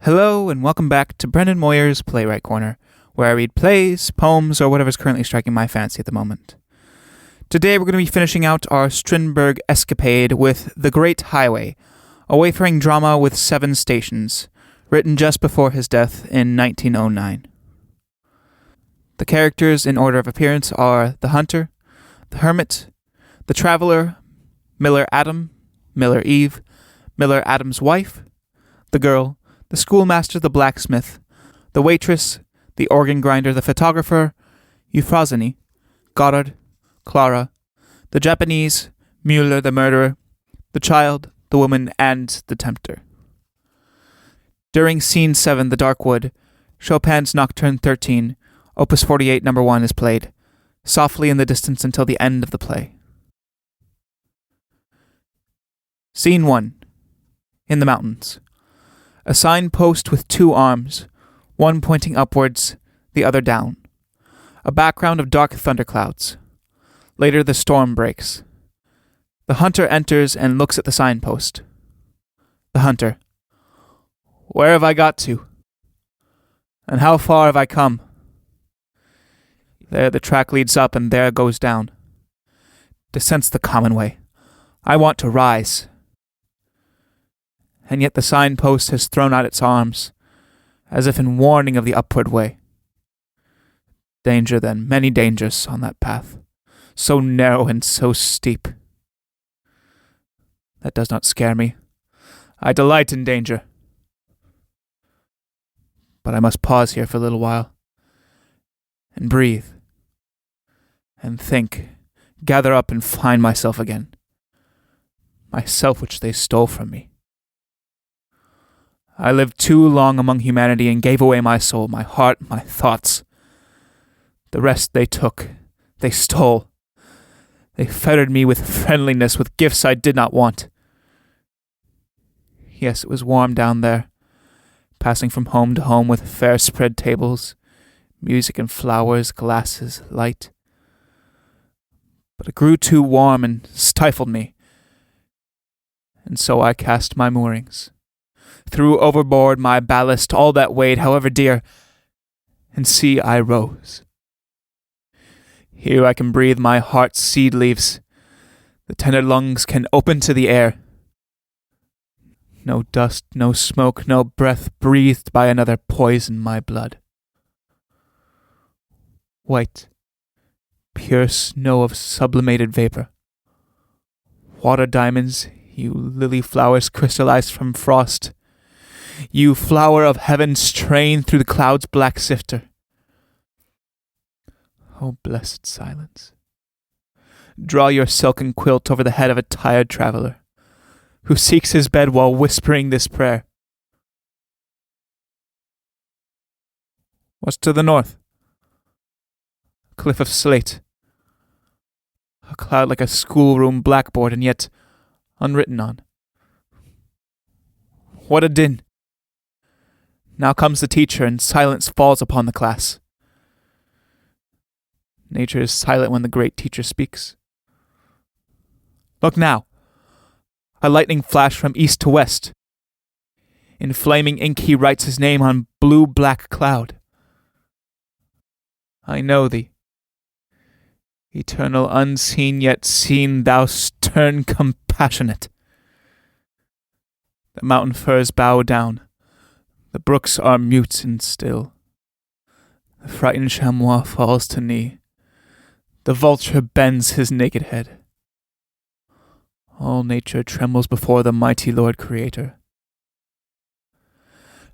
Hello and welcome back to Brendan Moyer's Playwright Corner, where I read plays, poems, or whatever's currently striking my fancy at the moment. Today we're going to be finishing out our Strindberg escapade with The Great Highway, a wayfaring drama with 7 stations, written just before his death in 1909. The characters in order of appearance are the hunter, the hermit, the traveler, Miller Adam, Miller Eve, Miller Adam's wife, the girl, the schoolmaster, the blacksmith, the waitress, the organ grinder, the photographer, Euphrosyne, Goddard, Clara, the Japanese, Mueller the murderer, the child, the woman, and the tempter. During Scene 7, The Dark Wood, Chopin's Nocturne 13, Opus 48, No. 1 is played, softly in the distance until the end of the play. Scene 1. In the mountains. A signpost with 2 arms, one pointing upwards, the other down. A background of dark thunderclouds. Later the storm breaks. The hunter enters and looks at the signpost. The hunter. Where have I got to? And how far have I come? There the track leads up and there goes down. Descents the common way. I want to rise. And yet the signpost has thrown out its arms, as if in warning of the upward way. Danger then, many dangers on that path, so narrow and so steep. That does not scare me. I delight in danger. But I must pause here for a little while, and breathe, and think, gather up and find myself again. Myself which they stole from me. I lived too long among humanity and gave away my soul, my heart, my thoughts. The rest they took, they stole. They fettered me with friendliness, with gifts I did not want. Yes, it was warm down there, passing from home to home with fair spread tables, music and flowers, glasses, light. But it grew too warm and stifled me, and so I cast my moorings. Threw overboard my ballast, all that weighed, however dear, and see, I rose. Here I can breathe my heart's seed leaves. The tender lungs can open to the air. No dust, no smoke, no breath breathed by another poison my blood. White, pure snow of sublimated vapor. Water diamonds, you lily flowers crystallized from frost. You flower of heaven strain through the cloud's black sifter. Oh, blessed silence. Draw your silken quilt over the head of a tired traveler, who seeks his bed while whispering this prayer. What's to the north? A cliff of slate. A cloud like a schoolroom blackboard, and yet unwritten on. What a din! Now comes the teacher, and silence falls upon the class. Nature is silent when the great teacher speaks. Look now! A lightning flash from east to west. In flaming ink he writes his name on blue-black cloud. I know thee. Eternal, unseen, yet seen, thou stern compassionate. The mountain firs bow down. The brooks are mute and still. The frightened chamois falls to knee. The vulture bends his naked head. All nature trembles before the mighty Lord Creator.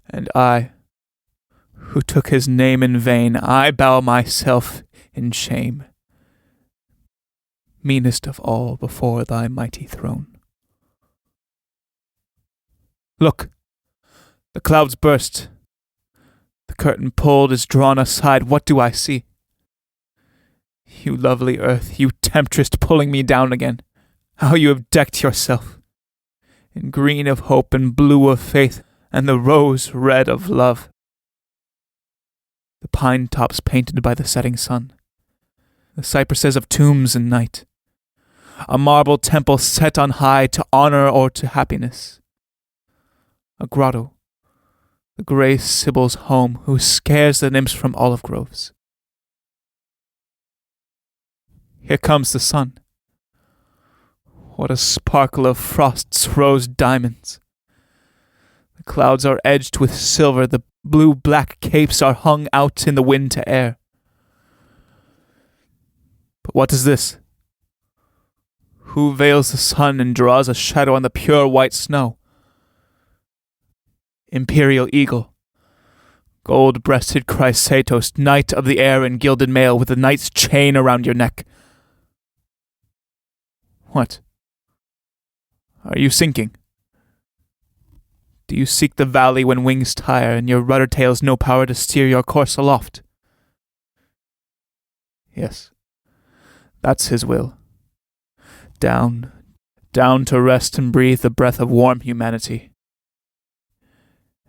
And I, who took his name in vain, I bow myself in shame, meanest of all before thy mighty throne. Look! The clouds burst. The curtain pulled is drawn aside. What do I see? You lovely earth, you temptress pulling me down again. How you have decked yourself in green of hope and blue of faith and the rose red of love. The pine tops painted by the setting sun. The cypresses of tombs and night. A marble temple set on high to honor or to happiness. A grotto. the grey Sibyl's home who scares the nymphs from olive groves. Here comes the sun. What a sparkle of frost's rose diamonds. The clouds are edged with silver, the blue-black capes are hung out in the wind to air. But what is this? Who veils the sun and draws a shadow on the pure white snow? Imperial eagle, gold-breasted Chrysatos, knight of the air in gilded mail with a knight's chain around your neck. What? Are you sinking? Do you seek the valley when wings tire and your rudder tails no power to steer your course aloft? Yes, that's his will. Down, down to rest and breathe the breath of warm humanity,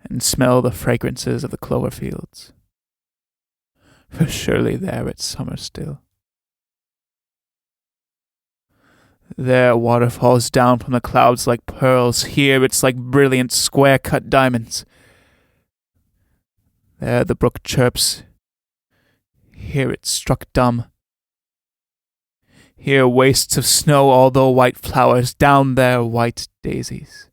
and smell the fragrances of the clover fields. For surely there it's summer still. There water falls down from the clouds like pearls, here it's like brilliant square-cut diamonds. There the brook chirps, here it's struck dumb. Here wastes of snow, although white flowers, down there white daisies.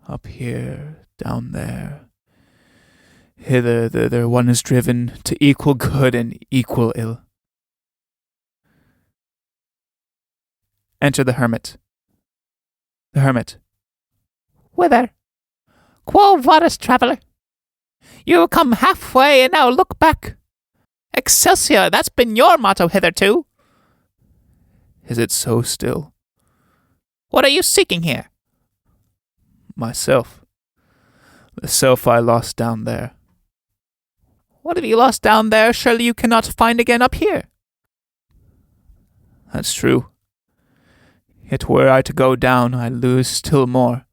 Up here, down there, hither, thither, one is driven to equal good and equal ill. Enter the hermit. The hermit. Whither? Quo vadis, traveller? You have come halfway, and now look back. Excelsior, that's been your motto hitherto. Is it so still? What are you seeking here? Myself. The self I lost down there. What have you lost down there? Surely you cannot find again up here. That's true. Yet were I to go down, I lose still more,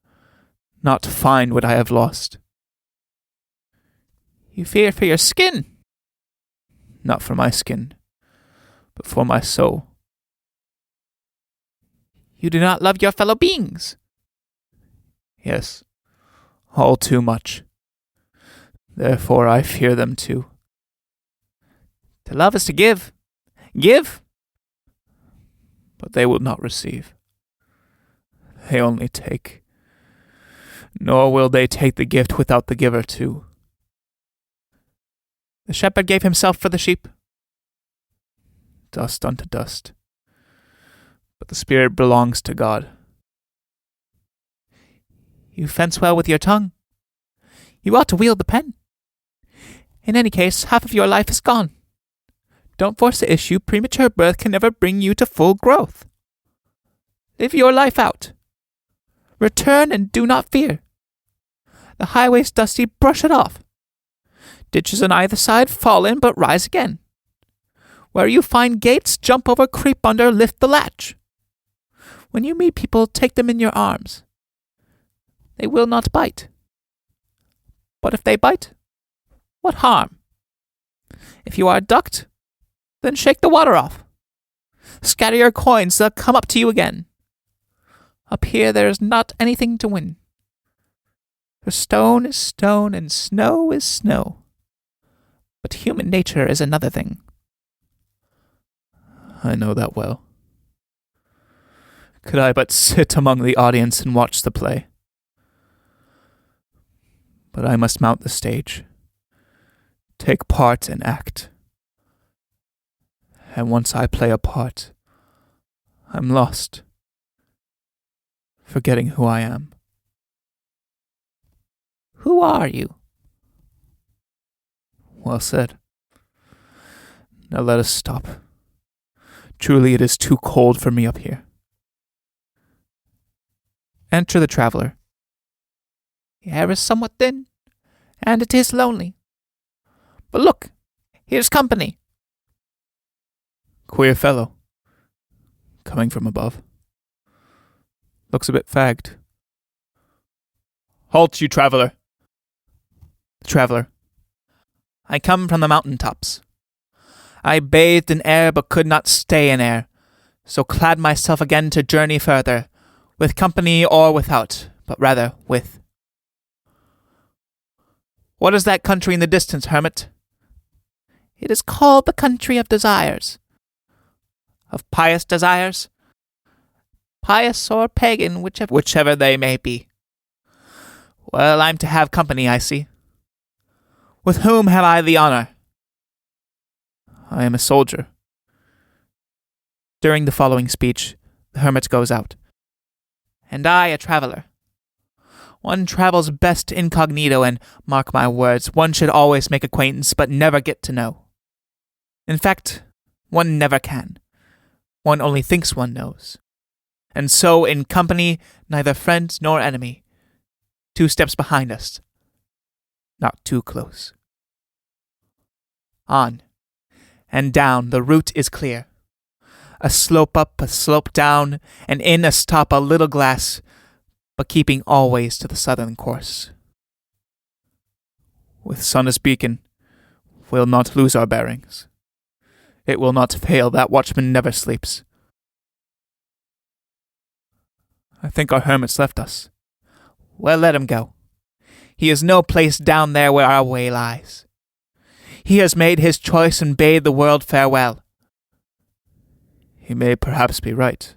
not to find what I have lost. You fear for your skin? Not for my skin, but for my soul. You do not love your fellow beings? Yes, all too much. Therefore I fear them too. To love is to give. Give! But they will not receive. They only take. Nor will they take the gift without the giver too. The shepherd gave himself for the sheep. Dust unto dust. But the spirit belongs to God. You fence well with your tongue. You ought to wield the pen. In any case, half of your life is gone. Don't force the issue. Premature birth can never bring you to full growth. Live your life out. Return and do not fear. The highway's dusty, brush it off. Ditches on either side, fall in, but rise again. Where you find gates, jump over, creep under, lift the latch. When you meet people, take them in your arms. They will not bite. But if they bite, what harm? If you are ducked, then shake the water off. Scatter your coins, they'll come up to you again. Up here there is not anything to win. For stone is stone and snow is snow. But human nature is another thing. I know that well. Could I but sit among the audience and watch the play. But I must mount the stage, take part and act. And once I play a part, I'm lost, forgetting who I am. Who are you? Well said. Now let us stop. Truly it is too cold for me up here. Enter the traveller. The air is somewhat thin, and it is lonely. But look, here's company. Queer fellow. Coming from above. Looks a bit fagged. Halt, you traveller. The traveller. I come from the mountain tops. I bathed in air but could not stay in air, so clad myself again to journey further, with company or without, but rather with. What is that country in the distance, hermit? It is called the country of desires. Of pious desires? Pious or pagan, whichever they may be. Well, I'm to have company, I see. With whom have I the honor? I am a soldier. During the following speech, the hermit goes out. And I a traveller. One travels best incognito, and, mark my words, one should always make acquaintance but never get to know. In fact, one never can. One only thinks one knows. And so, in company, neither friend nor enemy. 2 steps behind us. Not too close. On. And down, the route is clear. A slope up, a slope down, and in a stop, a little glass, but keeping always to the southern course. With sun as beacon, we'll not lose our bearings. It will not fail, that watchman never sleeps. I think our hermit's left us. Well, let him go. He is no place down there where our way lies. He has made his choice and bade the world farewell. He may perhaps be right.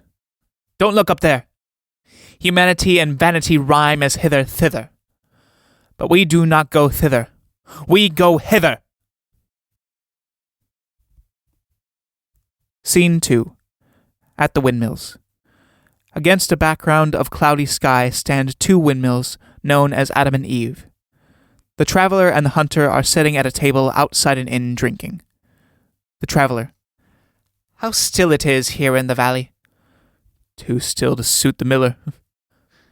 Don't look up there. Humanity and vanity rhyme as hither thither. But we do not go thither. We go hither. Scene 2. At the windmills. Against a background of cloudy sky stand 2 windmills known as Adam and Eve. The traveller and the hunter are sitting at a table outside an inn drinking. The traveller. How still it is here in the valley. Too still to suit the miller.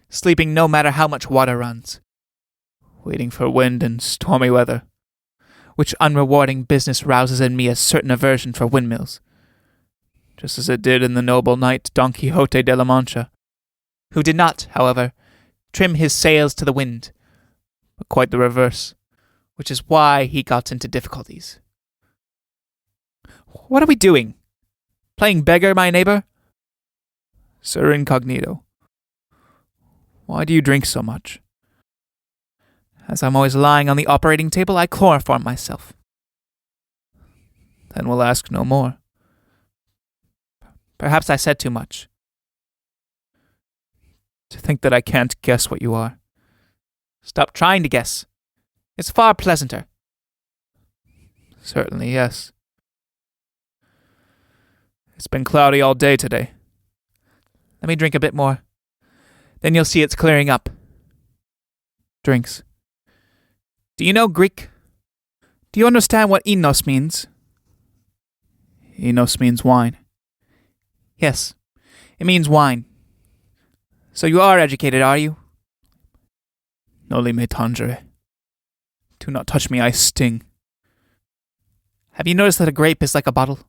Sleeping no matter how much water runs. Waiting for wind and stormy weather. Which unrewarding business rouses in me a certain aversion for windmills. Just as it did in the noble knight Don Quixote de la Mancha, who did not, however, trim his sails to the wind, but quite the reverse, which is why he got into difficulties. What are we doing? Playing beggar, my neighbour? Sir Incognito, why do you drink so much? As I'm always lying on the operating table, I chloroform myself. Then we'll ask no more. Perhaps I said too much. To think that I can't guess what you are. Stop trying to guess. It's far pleasanter. Certainly, yes. It's been cloudy all day today. Let me drink a bit more. Then you'll see it's clearing up. Drinks. Do you know Greek? Do you understand what inos means? Inos means wine. Yes, it means wine. So you are educated, are you? Noli me tangere. Do not touch me, I sting. Have you noticed that a grape is like a bottle?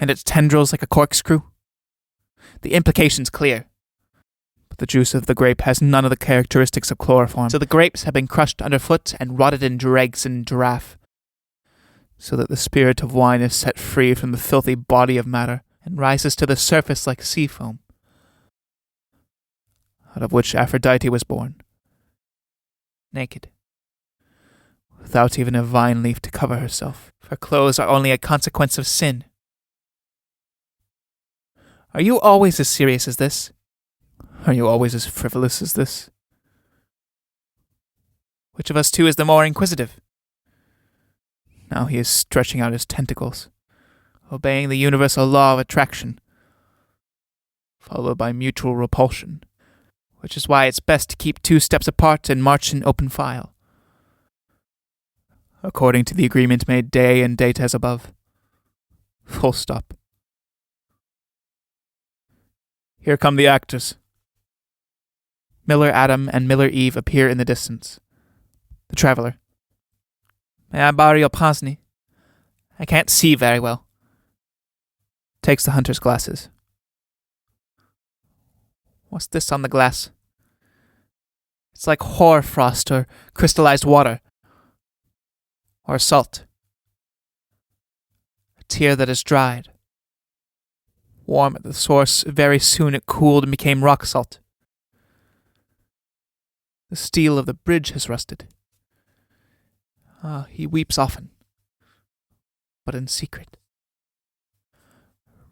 And its tendrils like a corkscrew? The implication's clear. But the juice of the grape has none of the characteristics of chloroform. So the grapes have been crushed underfoot and rotted in dregs and giraffe. So that the spirit of wine is set free from the filthy body of matter, and rises to the surface like sea foam, out of which Aphrodite was born, naked, without even a vine leaf to cover herself, for clothes are only a consequence of sin. Are you always as serious as this? Are you always as frivolous as this? Which of us 2 is the more inquisitive? Now he is stretching out his tentacles, obeying the universal law of attraction, followed by mutual repulsion, which is why it's best to keep 2 steps apart and march in open file, according to the agreement made day and date as above. Full stop. Here come the actors. Miller Adam and Miller Eve appear in the distance. The traveller. May I borrow your pince-nez? I can't see very well. Takes the hunter's glasses. What's this on the glass? It's like hoarfrost or crystallized water. Or salt. A tear that is dried. Warm at the source, very soon it cooled and became rock salt. The steel of the bridge has rusted. He weeps often, but in secret.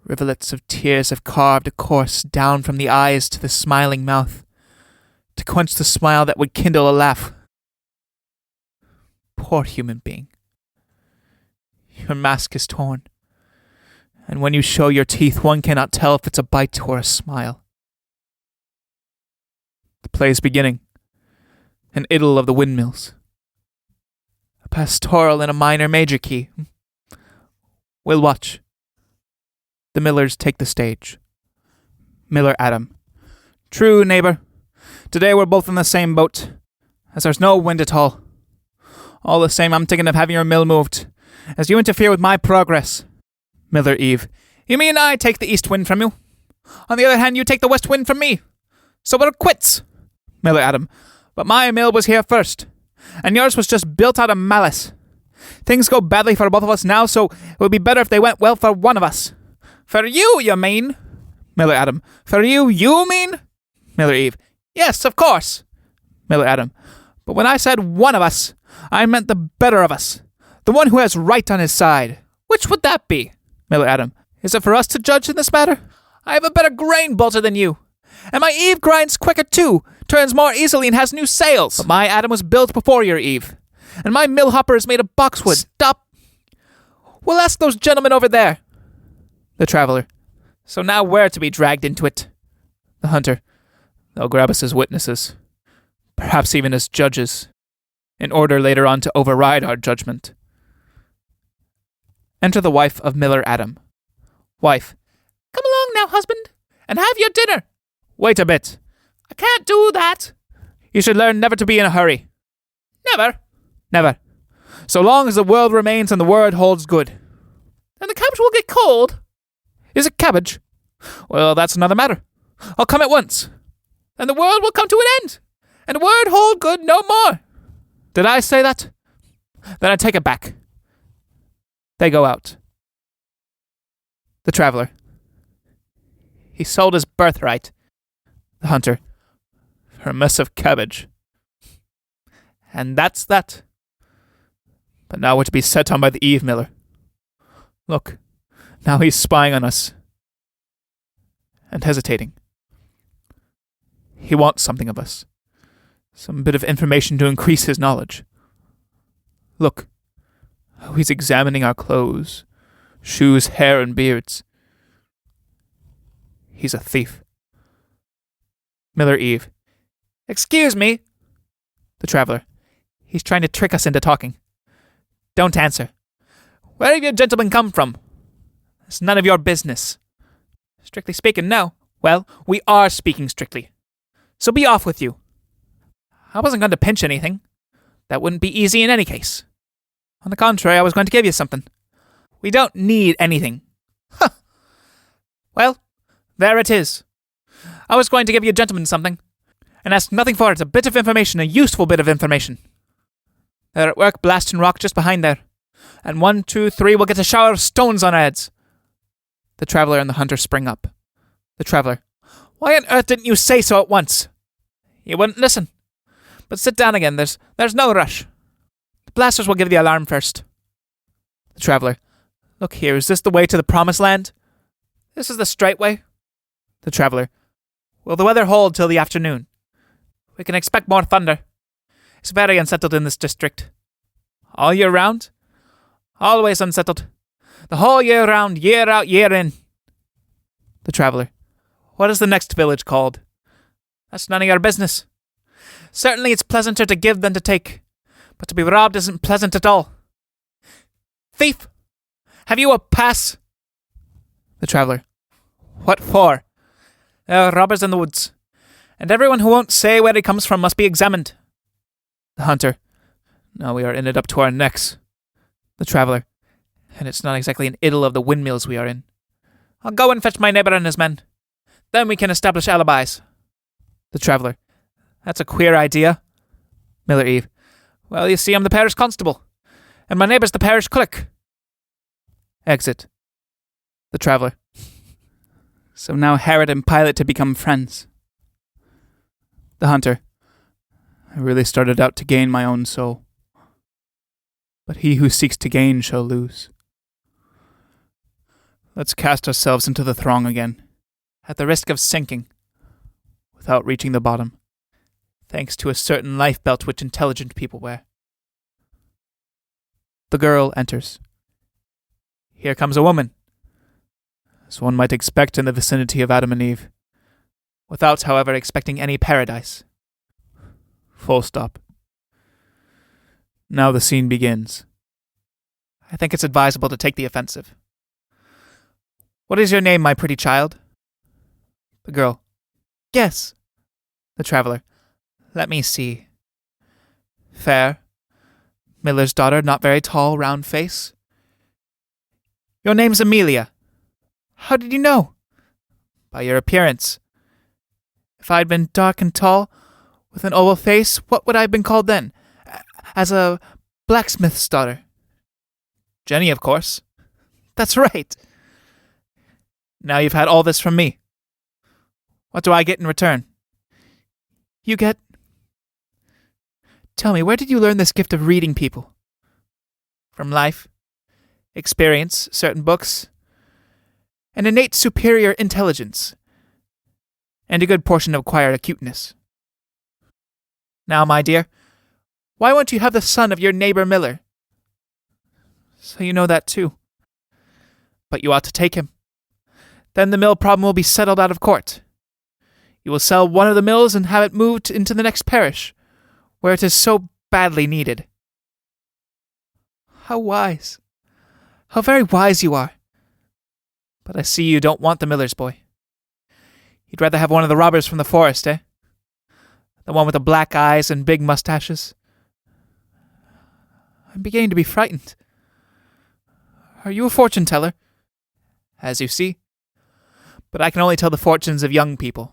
Rivulets of tears have carved a course down from the eyes to the smiling mouth, to quench the smile that would kindle a laugh. Poor human being. Your mask is torn, and when you show your teeth, one cannot tell if it's a bite or a smile. The play is beginning. An idyll of the windmills. A pastoral in a minor major key. We'll watch. The Millers take the stage. Miller Adam. True, neighbour. Today we're both in the same boat, as there's no wind at all. All the same, I'm thinking of having your mill moved, as you interfere with my progress. Miller Eve. You mean I take the east wind from you? On the other hand, you take the west wind from me. So we're quits. Miller Adam. But my mill was here first, and yours was just built out of malice. Things go badly for both of us now, so it would be better if they went well for one of us. For you mean? Miller Adam. For you mean? Miller Eve. Yes, of course. Miller Adam. But when I said one of us, I meant the better of us. The one who has right on his side. Which would that be? Miller Adam. Is it for us to judge in this matter? I have a better grain bolter than you. And my Eve grinds quicker too, turns more easily and has new sails. But my Adam was built before your Eve. And my mill hopper is made of boxwood. Stop. We'll ask those gentlemen over there. The Traveller. So now we're to be dragged into it. The Hunter. They'll grab us as witnesses. Perhaps even as judges. In order later on to override our judgment. Enter the wife of Miller Adam. Wife. Come along now, husband, and have your dinner. Wait a bit. I can't do that. You should learn never to be in a hurry. Never. Never. So long as the world remains and the word holds good. And the cabbage will get cold. Is it cabbage? Well, that's another matter. I'll come at once. And the world will come to an end. And the word hold good no more. Did I say that? Then I take it back. They go out. The Traveller. He sold his birthright. The Hunter. For a mess of cabbage. And that's that. But now we're to be set on by the Eve Miller. Look, now he's spying on us. And hesitating. He wants something of us. Some bit of information to increase his knowledge. Look, how he's examining our clothes, shoes, hair, and beards. He's a thief. Miller Eve. Excuse me. The Traveller. He's trying to trick us into talking. Don't answer. Where have you gentlemen come from? It's none of your business. Strictly speaking, no. Well, we are speaking strictly. So be off with you. I wasn't going to pinch anything. That wouldn't be easy in any case. On the contrary, I was going to give you something. We don't need anything. Huh. Well, there it is. I was going to give you gentlemen something, and ask nothing for it, a bit of information, a useful bit of information. They're at work blasting rock just behind there, and 1, 2, 3 will get a shower of stones on our heads. The Traveller and the Hunter spring up. The Traveller. Why on earth didn't you say so at once? You wouldn't listen. But sit down again, there's no rush. The blasters will give the alarm first. The Traveller. Look here, is this the way to the Promised Land? This is the straight way. The Traveller. Will the weather hold till the afternoon? We can expect more thunder. It's very unsettled in this district. All year round? Always unsettled. The whole year round, year out, year in. The Traveller. What is the next village called? That's none of your business. Certainly it's pleasanter to give than to take, but to be robbed isn't pleasant at all. Thief! Have you a pass? The Traveller. What for? There are robbers in the woods, and everyone who won't say where he comes from must be examined. The Hunter. Now we are in it up to our necks. The Traveller. And it's not exactly an idyll of the windmills we are in. I'll go and fetch my neighbour and his men. Then we can establish alibis. The Traveller. That's a queer idea. Miller Eve. Well, you see, I'm the parish constable, and my neighbour's the parish clerk. Exit. The Traveller. So now Herod and Pilate have become friends. The Hunter. I really started out to gain my own soul. but he who seeks to gain shall lose. Let's cast ourselves into the throng again, at the risk of sinking, without reaching the bottom, thanks to a certain life belt which intelligent people wear. The girl enters. Here comes a woman, as one might expect in the vicinity of Adam and Eve, without, however, expecting any paradise. Full stop. Now the scene begins. I think it's advisable to take the offensive. What is your name, my pretty child? The girl. Guess. The traveler. Let me see. Fair. Miller's daughter, not very tall, round face. Your name's Amelia. How did you know? By your appearance. If I'd been dark and tall, with an oval face, what would I have been called then? As a blacksmith's daughter. Jenny, of course. That's right. Now you've had all this from me. What do I get in return? You get... Tell me, where did you learn this gift of reading people? From life, experience, certain books, an innate superior intelligence, and a good portion of acquired acuteness. Now, my dear, why won't you have the son of your neighbor Miller? So you know that too. But you ought to take him. Then the mill problem will be settled out of court. You will sell one of the mills and have it moved into the next parish, where it is so badly needed. How wise. How very wise you are. But I see you don't want the miller's boy. You'd rather have one of the robbers from the forest, eh? The one with the black eyes and big mustaches. I'm beginning to be frightened. Are you a fortune teller? As you see. But I can only tell the fortunes of young people.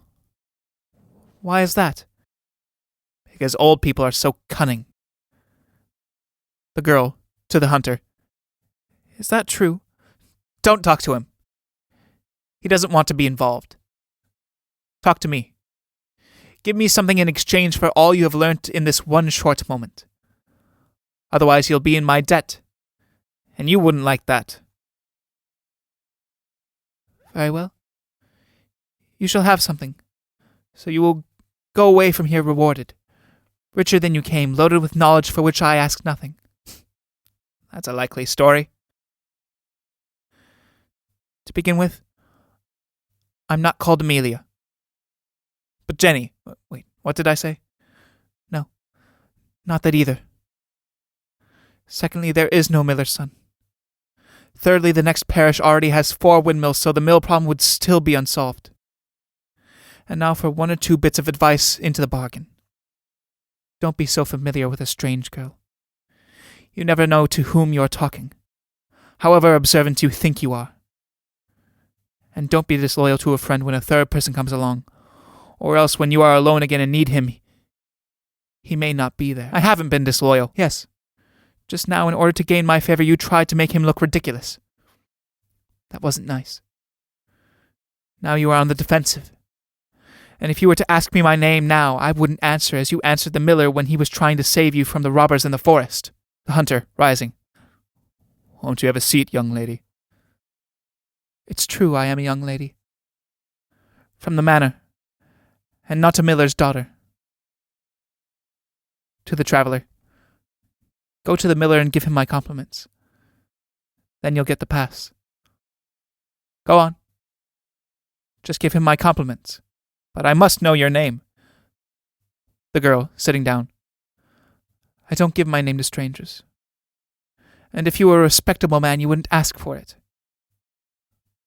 Why is that? Because old people are so cunning. The girl, to the hunter. Is that true? Don't talk to him. He doesn't want to be involved. Talk to me. Give me something in exchange for all you have learnt in this one short moment. Otherwise you'll be in my debt, and you wouldn't like that. Very well. You shall have something, so you will go away from here rewarded, richer than you came, loaded with knowledge for which I ask nothing. That's a likely story. To begin with, I'm not called Amelia. But Jenny, wait, what did I say? No, not that either. Secondly, there is no miller's son. Thirdly, the next parish already has 4 windmills, so the mill problem would still be unsolved. And now for 1 or 2 bits of advice into the bargain. Don't be so familiar with a strange girl. You never know to whom you are talking, however observant you think you are. And don't be disloyal to a friend when a third person comes along, or else when you are alone again and need him, he may not be there. I haven't been disloyal, yes. Just now, in order to gain my favor, you tried to make him look ridiculous. That wasn't nice. Now you are on the defensive. And if you were to ask me my name now, I wouldn't answer as you answered the miller when he was trying to save you from the robbers in the forest. The hunter, rising. Won't you have a seat, young lady? It's true I am a young lady. From the manor, and not a miller's daughter. To the traveller. Go to the miller and give him my compliments. Then you'll get the pass. Go on. Just give him my compliments. But I must know your name. The girl, sitting down. I don't give my name to strangers. And if you were a respectable man, you wouldn't ask for it.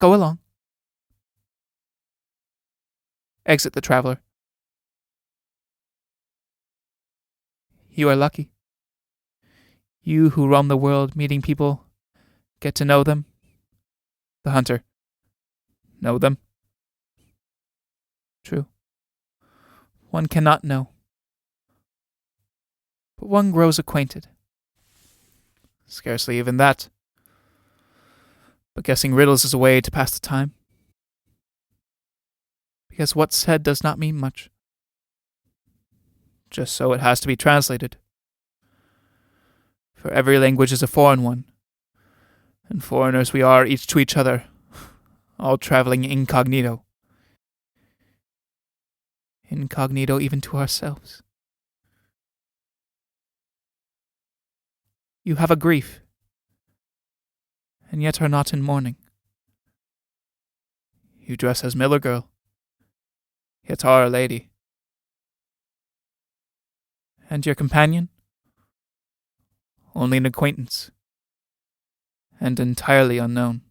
Go along. Exit the traveller. You are lucky. You who roam the world meeting people, get to know them. The hunter. Know them. True. One cannot know. But one grows acquainted. Scarcely even that. But guessing riddles is a way to pass the time. Because what's said does not mean much. Just so it has to be translated. For every language is a foreign one, and foreigners we are each to each other, all travelling incognito. Incognito even to ourselves. You have a grief, and yet are not in mourning. You dress as miller girl, yet are a lady. And your companion? Only an acquaintance, and entirely unknown.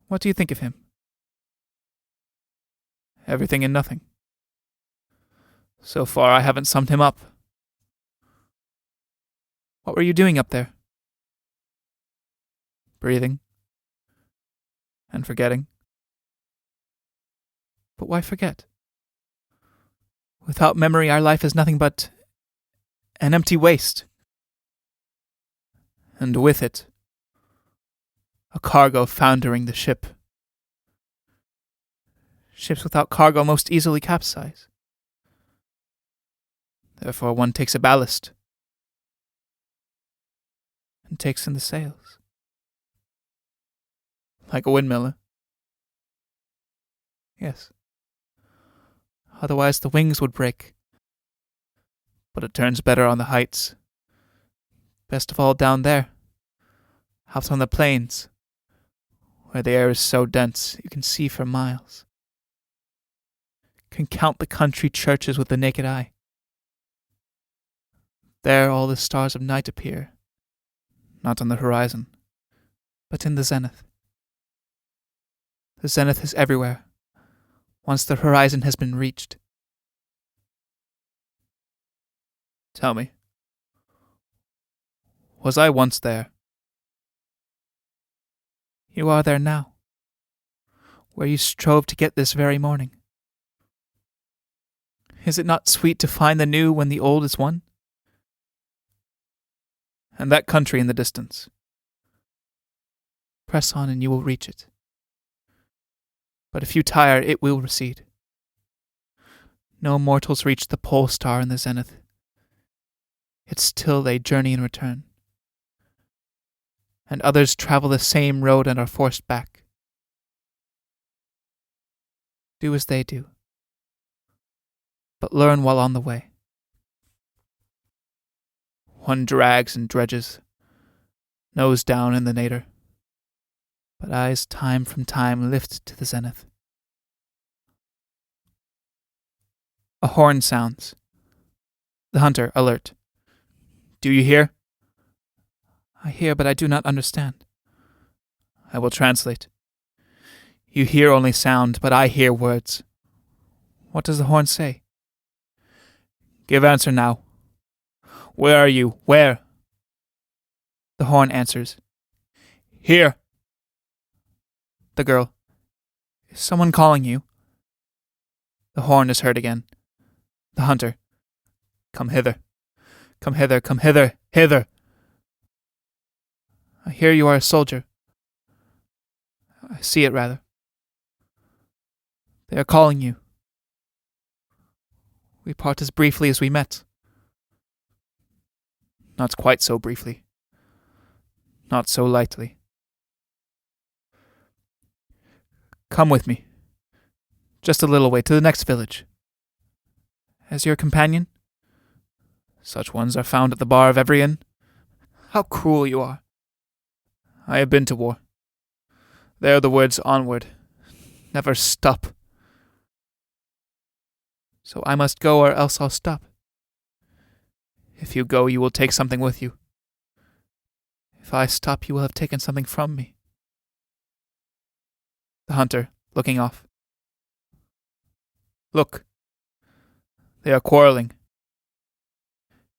What do you think of him? Everything and nothing. So far I haven't summed him up. What were you doing up there? Breathing. And forgetting. But why forget? Without memory our life is nothing but an empty waste. And with it, a cargo foundering the ship. Ships without cargo most easily capsize. Therefore one takes a ballast and takes in the sails. Like a windmiller. Yes. Otherwise the wings would break. But it turns better on the heights. Best of all down there. Out on the plains, where the air is so dense you can see for miles. Can count the country churches with the naked eye. There all the stars of night appear, not on the horizon, but in the zenith. The zenith is everywhere, once the horizon has been reached. Tell me, was I once there? You are there now, where you strove to get this very morning. Is it not sweet to find the new when the old is won? And that country in the distance. Press on and you will reach it. But if you tire, it will recede. No mortals reach the pole star in the zenith. Yet still they journey and return. And others travel the same road and are forced back. Do as they do, but learn while on the way. One drags and dredges, nose down in the nadir, but eyes time from time lift to the zenith. A horn sounds. The hunter, alert. Do you hear? I hear, but I do not understand. I will translate. You hear only sound, but I hear words. What does the horn say? Give answer now. Where are you? Where? The horn answers. Here. The girl. Is someone calling you? The horn is heard again. The hunter. Come hither. Come hither, come hither, hither. I hear you are a soldier. I see it, rather. They are calling you. We part as briefly as we met. Not quite so briefly. Not so lightly. Come with me. Just a little way to the next village. As your companion? Such ones are found at the bar of every inn. How cruel you are. I have been to war. There are the words onward. Never stop. So I must go or else I'll stop. If you go, you will take something with you. If I stop, you will have taken something from me. The hunter, looking off. Look. They are quarreling.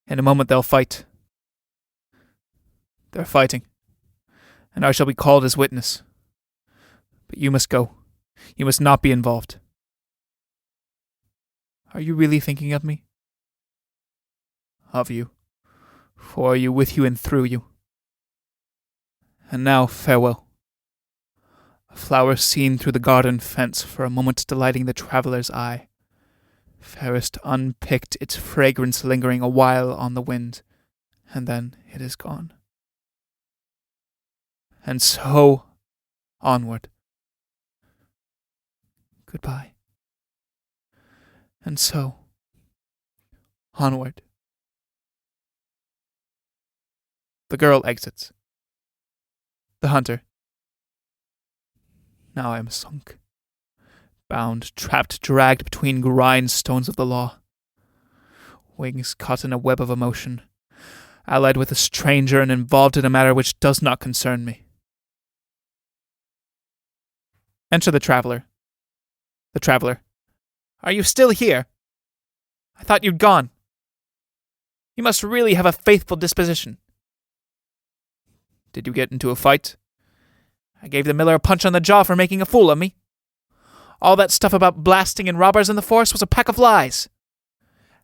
In a moment they'll fight. They're fighting. And I shall be called as witness. But you must go. You must not be involved. Are you really thinking of me? Of you. For you, with you, and through you. And now, farewell. A flower seen through the garden fence for a moment delighting the traveller's eye. fairest unpicked, its fragrance lingering a while on the wind, and then it is gone. And so, onward. Goodbye. And so, onward. The girl exits. The hunter. Now I am sunk. Bound, trapped, dragged between grindstones of the law. Wings caught in a web of emotion. Allied with a stranger and involved in a matter which does not concern me. Enter the traveler. The traveler. Are you still here? I thought you'd gone. You must really have a faithful disposition. Did you get into a fight? I gave the miller a punch on the jaw for making a fool of me. All that stuff about blasting and robbers in the forest was a pack of lies.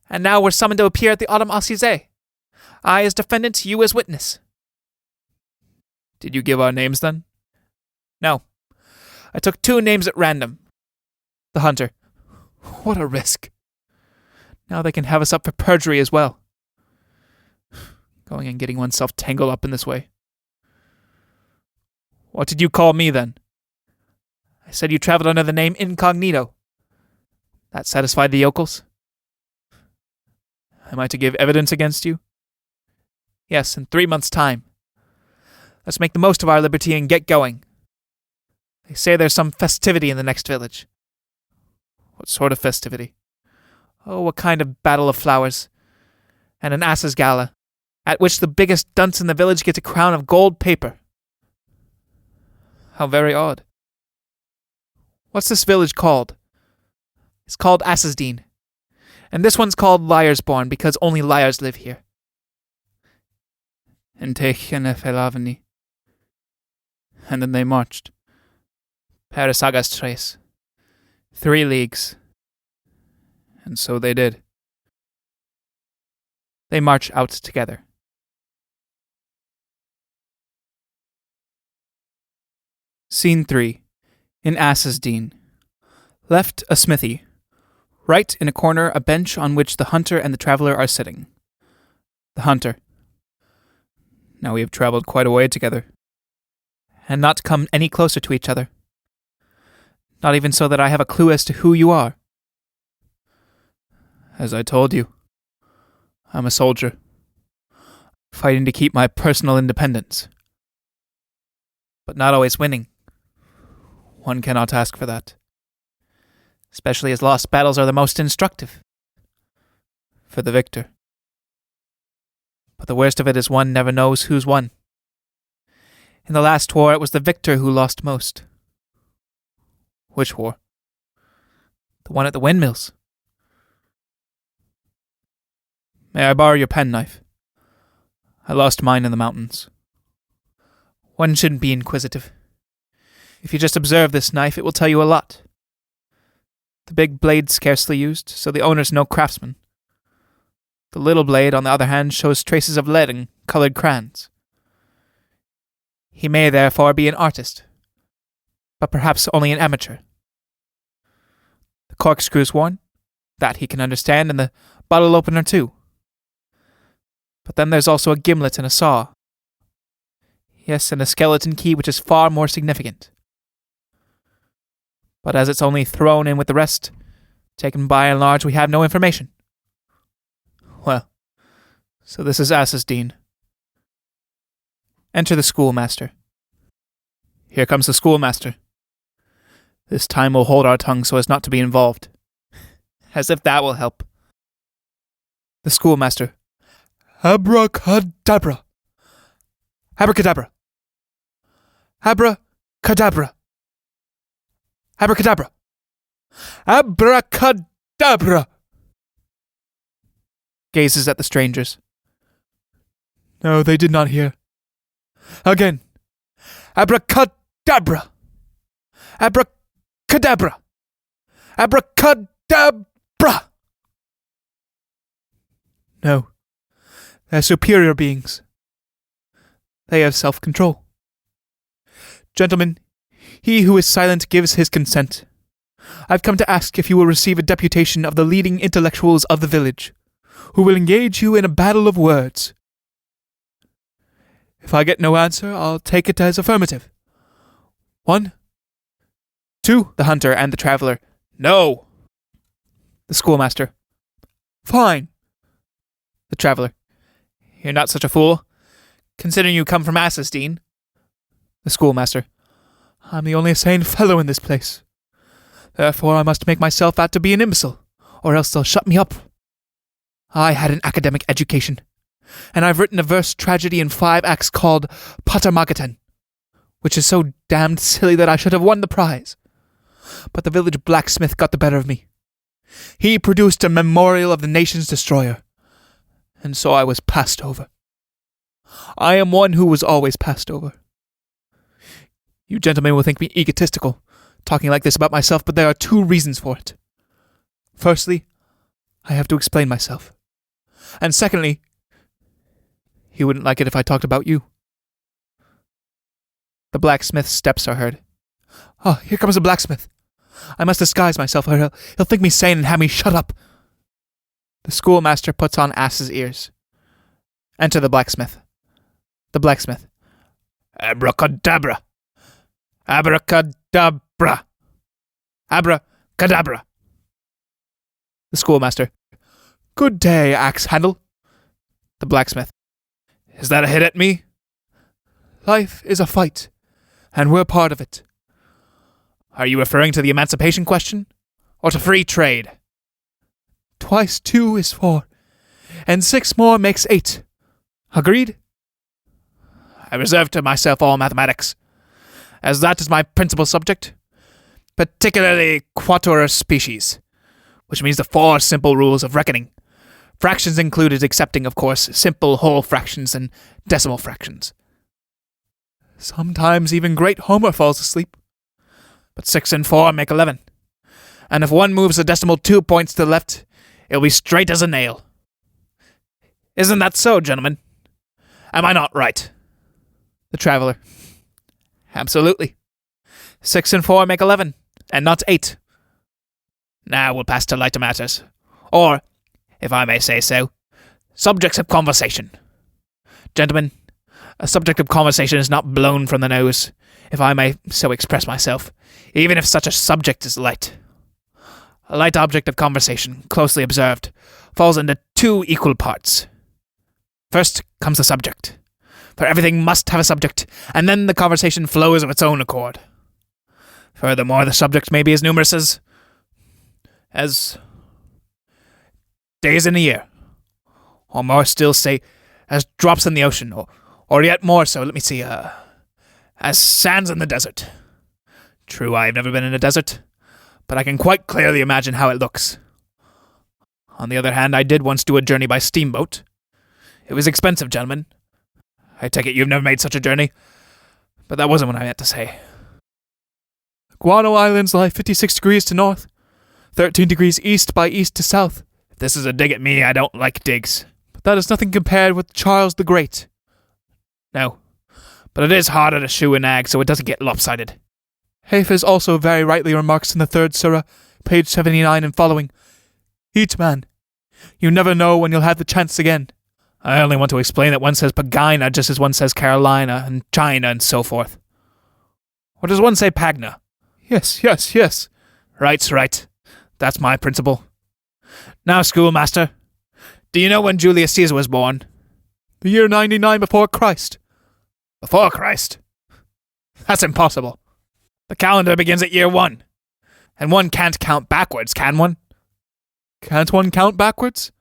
And now we're summoned to appear at the autumn assize. I as defendant, you as witness. Did you give our names then? No. I took 2 names at random. The hunter. What a risk. Now they can have us up for perjury as well. Going and getting oneself tangled up in this way. What did you call me then? I said you traveled under the name incognito. That satisfied the yokels? Am I to give evidence against you? Yes, in 3 months' time. Let's make the most of our liberty and get going. They say there's some festivity in the next village. What sort of festivity? Oh, a kind of battle of flowers. And an ass's gala, at which the biggest dunce in the village gets a crown of gold paper. How very odd. What's this village called? It's called Assesdean. And this one's called Liarsbourne because only liars live here. And then they marched. Parasagas tres. 3 leagues. And so they did. They march out together. Scene 3. In Assesdean. Left, a smithy. Right, in a corner, a bench on which the hunter and the traveller are sitting. The hunter. Now we have travelled quite a way together, and not come any closer to each other. Not even so that I have a clue as to who you are. As I told you, I'm a soldier, fighting to keep my personal independence. But not always winning. One cannot ask for that. Especially as lost battles are the most instructive. For the victor. But the worst of it is one never knows who's won. In the last war, it was the victor who lost most. Which war? The one at the windmills. May I borrow your penknife? I lost mine in the mountains. One shouldn't be inquisitive. If you just observe this knife, it will tell you a lot. The big blade's scarcely used, so the owner's no craftsman. The little blade, on the other hand, shows traces of lead and coloured crayons. He may, therefore, be an artist, but perhaps only an amateur. The corkscrew's worn, that he can understand, and the bottle opener too. But then there's also a gimlet and a saw. Yes, and a skeleton key which is far more significant. But as it's only thrown in with the rest, taken by and large, we have no information. Well, so this is Assesdean. Enter the schoolmaster. Here comes the schoolmaster. This time we'll hold our tongue so as not to be involved. As if that will help. The schoolmaster. Abracadabra. Abracadabra. Abracadabra. Abracadabra. Abracadabra. Gazes at the strangers. No, they did not hear. Again. Abracadabra. Abracadabra. Abracadabra. No. They're superior beings. They have self-control. Gentlemen, he who is silent gives his consent. I've come to ask if you will receive a deputation of the leading intellectuals of the village, who will engage you in a battle of words. If I get no answer, I'll take it as affirmative. 1, 2, the hunter and the traveller. No. The schoolmaster. Fine. The traveller. You're not such a fool, considering you come from Assesdean. The schoolmaster. I'm the only sane fellow in this place. Therefore I must make myself out to be an imbecile, or else they'll shut me up. I had an academic education, and I've written a verse tragedy in 5 acts called Patermagatan, which is so damned silly that I should have won the prize. But the village blacksmith got the better of me. He produced a memorial of the nation's destroyer, and so I was passed over. I am one who was always passed over. You gentlemen will think me egotistical, talking like this about myself, but there are 2 reasons for it. Firstly, I have to explain myself. And secondly, he wouldn't like it if I talked about you. The blacksmith's steps are heard. Oh, here comes the blacksmith. I must disguise myself, or he'll think me sane and have me shut up. The schoolmaster puts on ass's ears. Enter the blacksmith. The blacksmith. Abracadabra. Abracadabra. Abracadabra. The schoolmaster. Good day, axe handle. The blacksmith. Is that a hit at me? Life is a fight, and we're part of it. Are you referring to the emancipation question, or to free trade? Twice 2 is 4, and 6 more makes 8. Agreed? I reserve to myself all mathematics, as that is my principal subject, particularly quatuor species, which means the 4 simple rules of reckoning, fractions included excepting, of course, simple whole fractions and decimal fractions. Sometimes even great Homer falls asleep. But 6 and 4 make 11, and if one moves the decimal 2 points to the left, it'll be straight as a nail. Isn't that so, gentlemen? Am I not right? The traveller. Absolutely. 6 and 4 make 11, and not 8. Now we'll pass to lighter matters, or, if I may say so, subjects of conversation. Gentlemen, a subject of conversation is not blown from the nose, if I may so express myself, even if such a subject is light. A light object of conversation, closely observed, falls into 2 equal parts. First comes the subject, for everything must have a subject, and then the conversation flows of its own accord. Furthermore, the subject may be as numerous as days in a year, or more still, say, as drops in the ocean, or yet more so, let me see, as sands in the desert. True, I have never been in a desert, but I can quite clearly imagine how it looks. On the other hand, I did once do a journey by steamboat. It was expensive, gentlemen. I take it you've never made such a journey, but that wasn't what I meant to say. The Guano Islands lie 56 degrees to north, 13 degrees east by east to south. If this is a dig at me, I don't like digs. But that is nothing compared with Charles the Great. No, but it is harder to shoe a nag so it doesn't get lopsided. Hafiz also very rightly remarks in the 3rd Surah, page 79 and following, Each man, you never know when you'll have the chance again. I only want to explain that one says Pagina just as one says Carolina and China and so forth. Or does one say Pagna? Yes. Right's right. That's my principle. Now, schoolmaster, do you know when Julius Caesar was born? The year 99 before Christ. Before Christ? That's impossible. The calendar begins at year 1, and one can't count backwards, can one? Can't one count backwards?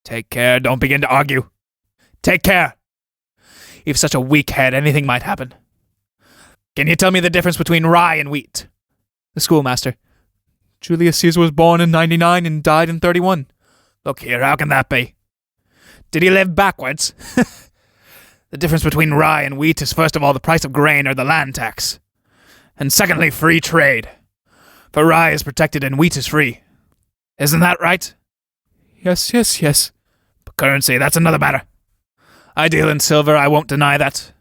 Take care, don't begin to argue. Take care. You've such a weak head, anything might happen. Can you tell me the difference between rye and wheat? The schoolmaster. Julius Caesar was born in 99 and died in 31. Look here, how can that be? Did he live backwards? The difference between rye and wheat is first of all the price of grain or the land tax. And secondly, free trade. For rye is protected and wheat is free. Isn't that right? Yes. But currency, that's another matter. I deal in silver, I won't deny that.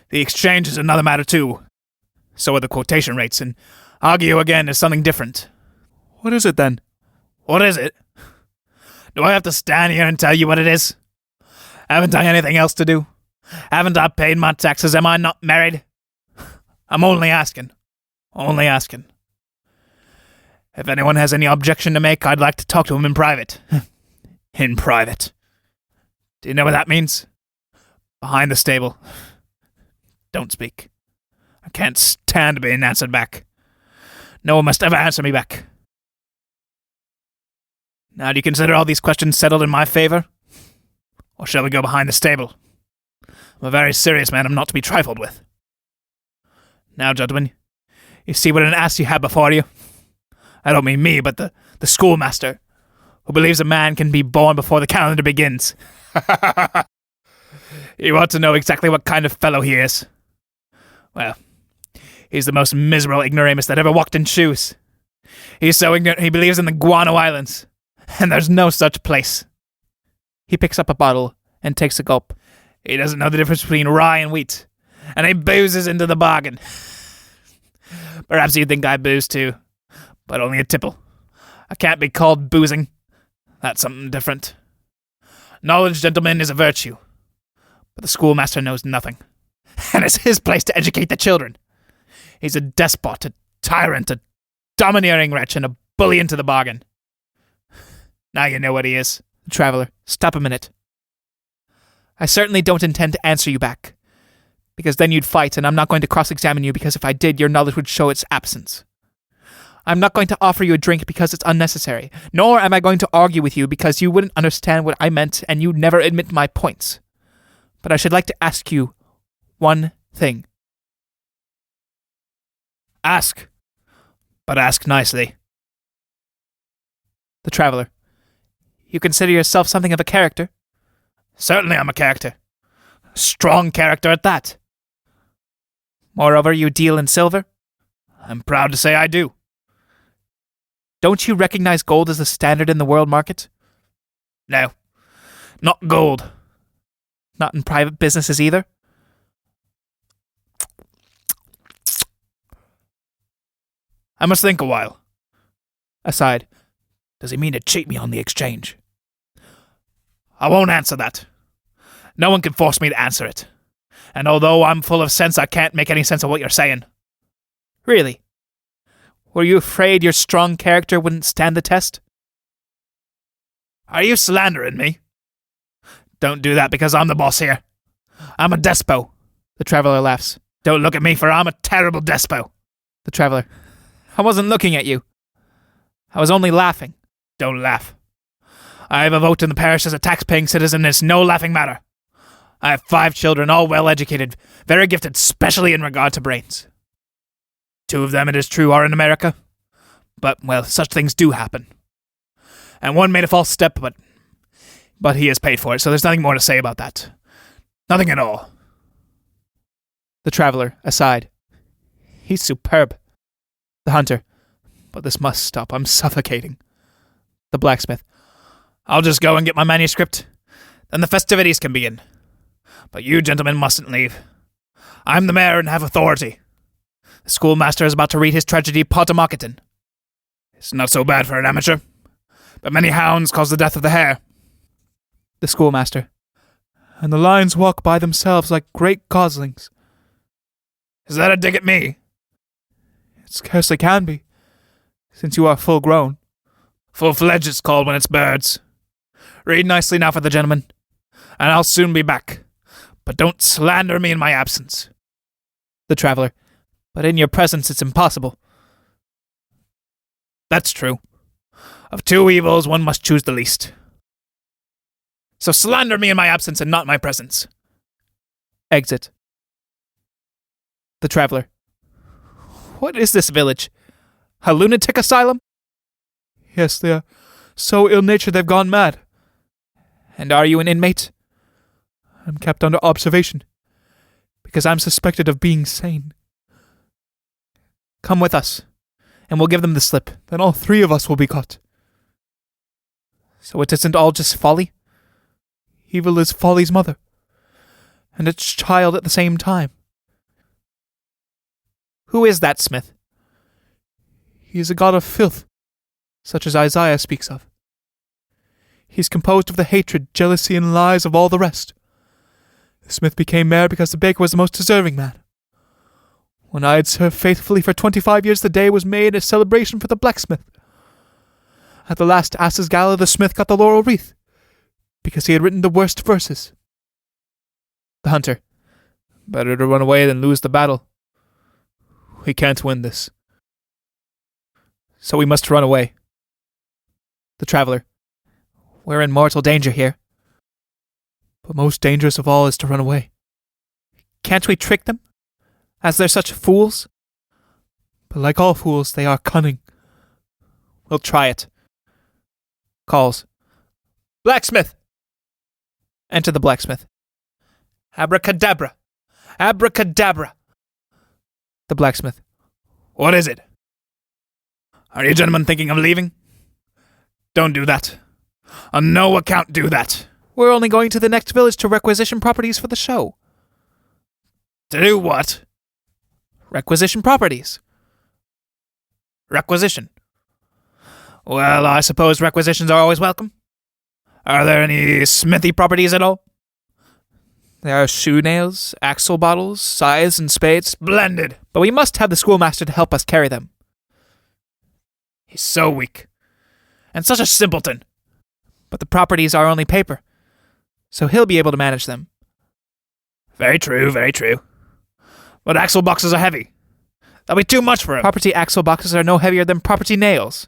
The exchange is another matter too. So are the quotation rates, and argue again is something different. What is it then? What is it? Do I have to stand here and tell you what it is? Haven't I anything else to do? Haven't I paid my taxes? Am I not married? I'm only asking. Only asking. If anyone has any objection to make, I'd like to talk to him in private. In private. Do you know what that means? Behind the stable. Don't speak. I can't stand being answered back. No one must ever answer me back. Now, do you consider all these questions settled in my favor? Or shall we go behind the stable? I'm a very serious man. I'm not to be trifled with. Now, gentlemen, you see what an ass you have before you? I don't mean me, but the schoolmaster, who believes a man can be born before the calendar begins. You ought to know exactly what kind of fellow he is. Well, he's the most miserable ignoramus that ever walked in shoes. He's so ignorant he believes in the Guano Islands, and there's no such place. He picks up a bottle and takes a gulp. He doesn't know the difference between rye and wheat, and he boozes into the bargain. Perhaps you think I booze too, but only a tipple. I can't be called boozing. That's something different. Knowledge, gentlemen, is a virtue, but the schoolmaster knows nothing, and it's his place to educate the children. He's a despot, a tyrant, a domineering wretch, and a bully into the bargain. Now you know what he is. The traveller, stop a minute. I certainly don't intend to answer you back, because then you'd fight, and I'm not going to cross-examine you, because if I did, your knowledge would show its absence. I'm not going to offer you a drink because it's unnecessary, nor am I going to argue with you because you wouldn't understand what I meant and you'd never admit my points. But I should like to ask you one thing. Ask, but ask nicely. The traveller, you consider yourself something of a character? Certainly I'm a character. A strong character at that. Moreover, you deal in silver? I'm proud to say I do. Don't you recognize gold as the standard in the world market? No, not gold. Not in private businesses either? I must think a while. Aside, does he mean to cheat me on the exchange? I won't answer that. No one can force me to answer it. And although I'm full of sense, I can't make any sense of what you're saying. Really? Were you afraid your strong character wouldn't stand the test? Are you slandering me? Don't do that because I'm the boss here. I'm a despo. The traveller laughs. Don't look at me, for I'm a terrible despo. The traveller. I wasn't looking at you. I was only laughing. Don't laugh. I have a vote in the parish as a tax-paying citizen. It's no laughing matter. I have 5 children, all well-educated, very gifted, specially in regard to brains. 2 of them, it is true, are in America. But, well, such things do happen. And one made a false step, but he has paid for it, so there's nothing more to say about that. Nothing at all. The traveller, aside. He's superb. The hunter. But this must stop. I'm suffocating. The blacksmith. I'll just go and get my manuscript. Then the festivities can begin. But you gentlemen mustn't leave. I'm the mayor and have authority. The schoolmaster is about to read his tragedy Potamoketon. It's not so bad for an amateur, but many hounds cause the death of the hare. The schoolmaster. And the lions walk by themselves like great goslings. Is that a dig at me? It scarcely can be, since you are full grown. Full-fledged it's called when it's birds. Read nicely now for the gentleman, and I'll soon be back. But don't slander me in my absence. The traveller. But in your presence it's impossible. That's true. Of 2 evils, one must choose the least. So slander me in my absence and not my presence. Exit. The traveller. What is this village? A lunatic asylum? Yes, they are so ill-natured they've gone mad. And are you an inmate? I'm kept under observation, because I'm suspected of being sane. Come with us, and we'll give them the slip. Then all 3 of us will be caught. So it isn't all just folly? Evil is folly's mother, and its child at the same time. Who is that smith? He is a god of filth. such as Isaiah speaks of. He is composed of the hatred, jealousy, and lies of all the rest. The smith became mayor because the baker was the most deserving man. When I had served faithfully for 25 years, the day was made a celebration for the blacksmith. At the last ass's gala, the smith got the laurel wreath, because he had written the worst verses. The hunter. Better to run away than lose the battle. We can't win this. So we must run away. The traveller. We're in mortal danger here. But most dangerous of all is to run away. Can't we trick them, as they're such fools? But like all fools, they are cunning. We'll try it. Calls. Blacksmith! Enter the blacksmith. Abracadabra! Abracadabra! The blacksmith. What is it? Are you gentlemen thinking of leaving? Don't do that. On no account do that. We're only going to the next village to requisition properties for the show. To do what? Requisition properties. Requisition. Well, I suppose requisitions are always welcome. Are there any smithy properties at all? There are shoe nails, axle bottles, scythes, and spades. Splendid! But we must have the schoolmaster to help us carry them. He's so weak. And such a simpleton. But the properties are only paper, so he'll be able to manage them. Very true, very true. But axle boxes are heavy. That'll be too much for him. Property axle boxes are no heavier than property nails.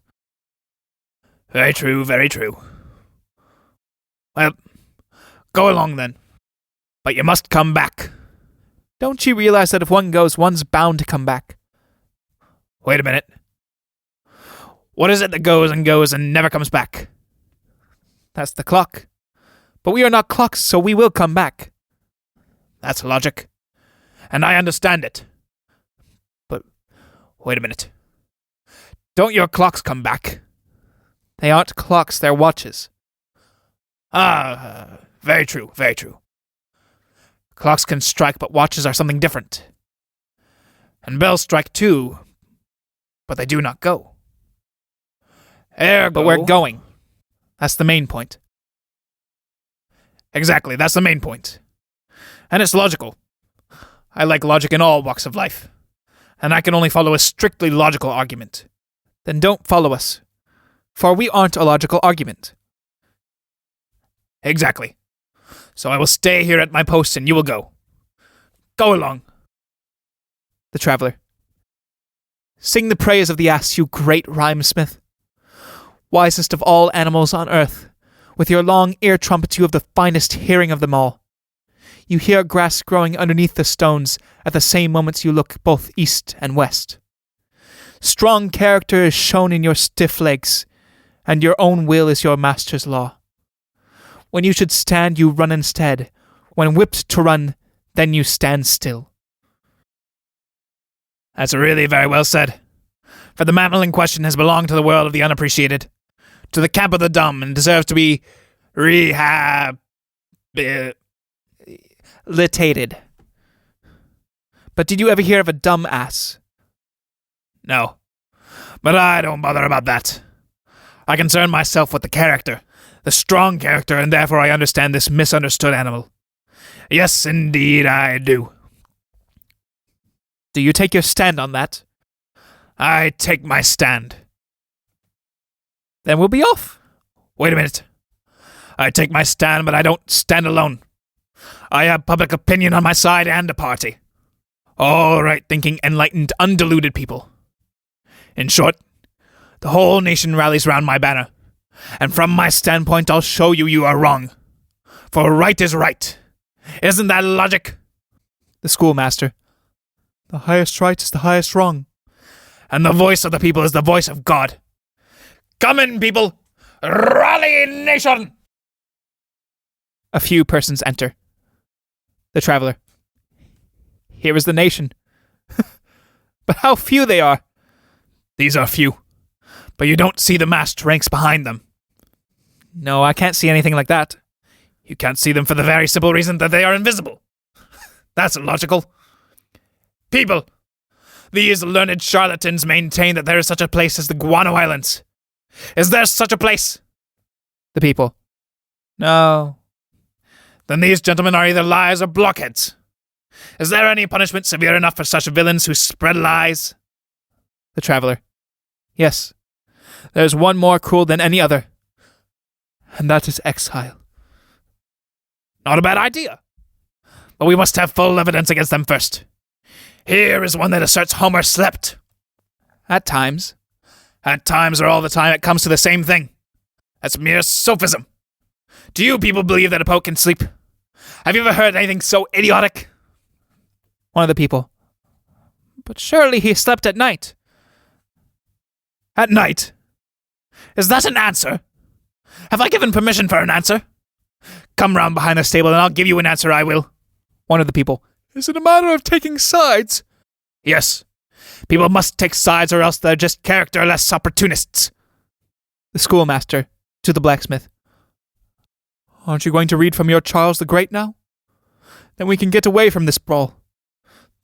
Very true, very true. Well, go along then. But you must come back. Don't you realize that if one goes, one's bound to come back? Wait a minute. What is it that goes and never comes back? That's the clock. But we are not clocks, so we will come back. That's logic. And I understand it. But wait a minute. Don't your clocks come back? They aren't clocks, they're watches. Ah, very true, very true. Clocks can strike, but watches are something different. And bells strike too, but they do not go. Ergo, but we're going. That's the main point. Exactly, that's the main point. And it's logical. I like logic in all walks of life. And I can only follow a strictly logical argument. Then don't follow us, for we aren't a logical argument. Exactly. So I will stay here at my post and you will go. Go along. The traveller. Sing the praise of the ass, you great rhymesmith. Wisest of all animals on earth, with your long ear trumpet you have the finest hearing of them all. You hear grass growing underneath the stones at the same moments you look both east and west. Strong character is shown in your stiff legs, and your own will is your master's law. When you should stand, you run instead. When whipped to run, then you stand still. That's really very well said. For the mammal in question has belonged to the world of the unappreciated, to the camp of the dumb, and deserves to be rehabilitated. But did you ever hear of a dumb ass? No. But I don't bother about that. I concern myself with the character, the strong character, and therefore I understand this misunderstood animal. Yes, indeed I do. Do you take your stand on that? I take my stand. Then we'll be off. Wait a minute. I take my stand, but I don't stand alone. I have public opinion on my side and a party. All right-thinking, enlightened, undeluded people. In short, the whole nation rallies round my banner. And from my standpoint, I'll show you are wrong. For right is right. Isn't that logic? The schoolmaster. The highest right is the highest wrong. And the voice of the people is the voice of God. Come in, people! Rally, nation! A few persons enter. The traveller. Here is the nation. But how few they are! These are few. But you don't see the massed ranks behind them. No, I can't see anything like that. You can't see them for the very simple reason that they are invisible. That's illogical. People, these learned charlatans maintain that there is such a place as the Guano Islands. Is there such a place? The people. No. Then these gentlemen are either liars or blockheads. Is there any punishment severe enough for such villains who spread lies? The traveler. Yes. There is one more cruel than any other. And that is exile. Not a bad idea. But we must have full evidence against them first. Here is one that asserts Homer slept. At times. At times or all the time, it comes to the same thing. That's mere sophism. Do you people believe that a poet can sleep? Have you ever heard anything so idiotic? One of the people. But surely he slept at night. At night? Is that an answer? Have I given permission for an answer? Come round behind this table and I'll give you an answer, I will. One of the people. Is it a matter of taking sides? Yes. People must take sides or else they're just characterless opportunists. The schoolmaster. To the blacksmith. Aren't you going to read from your Charles the Great now? Then we can get away from this brawl.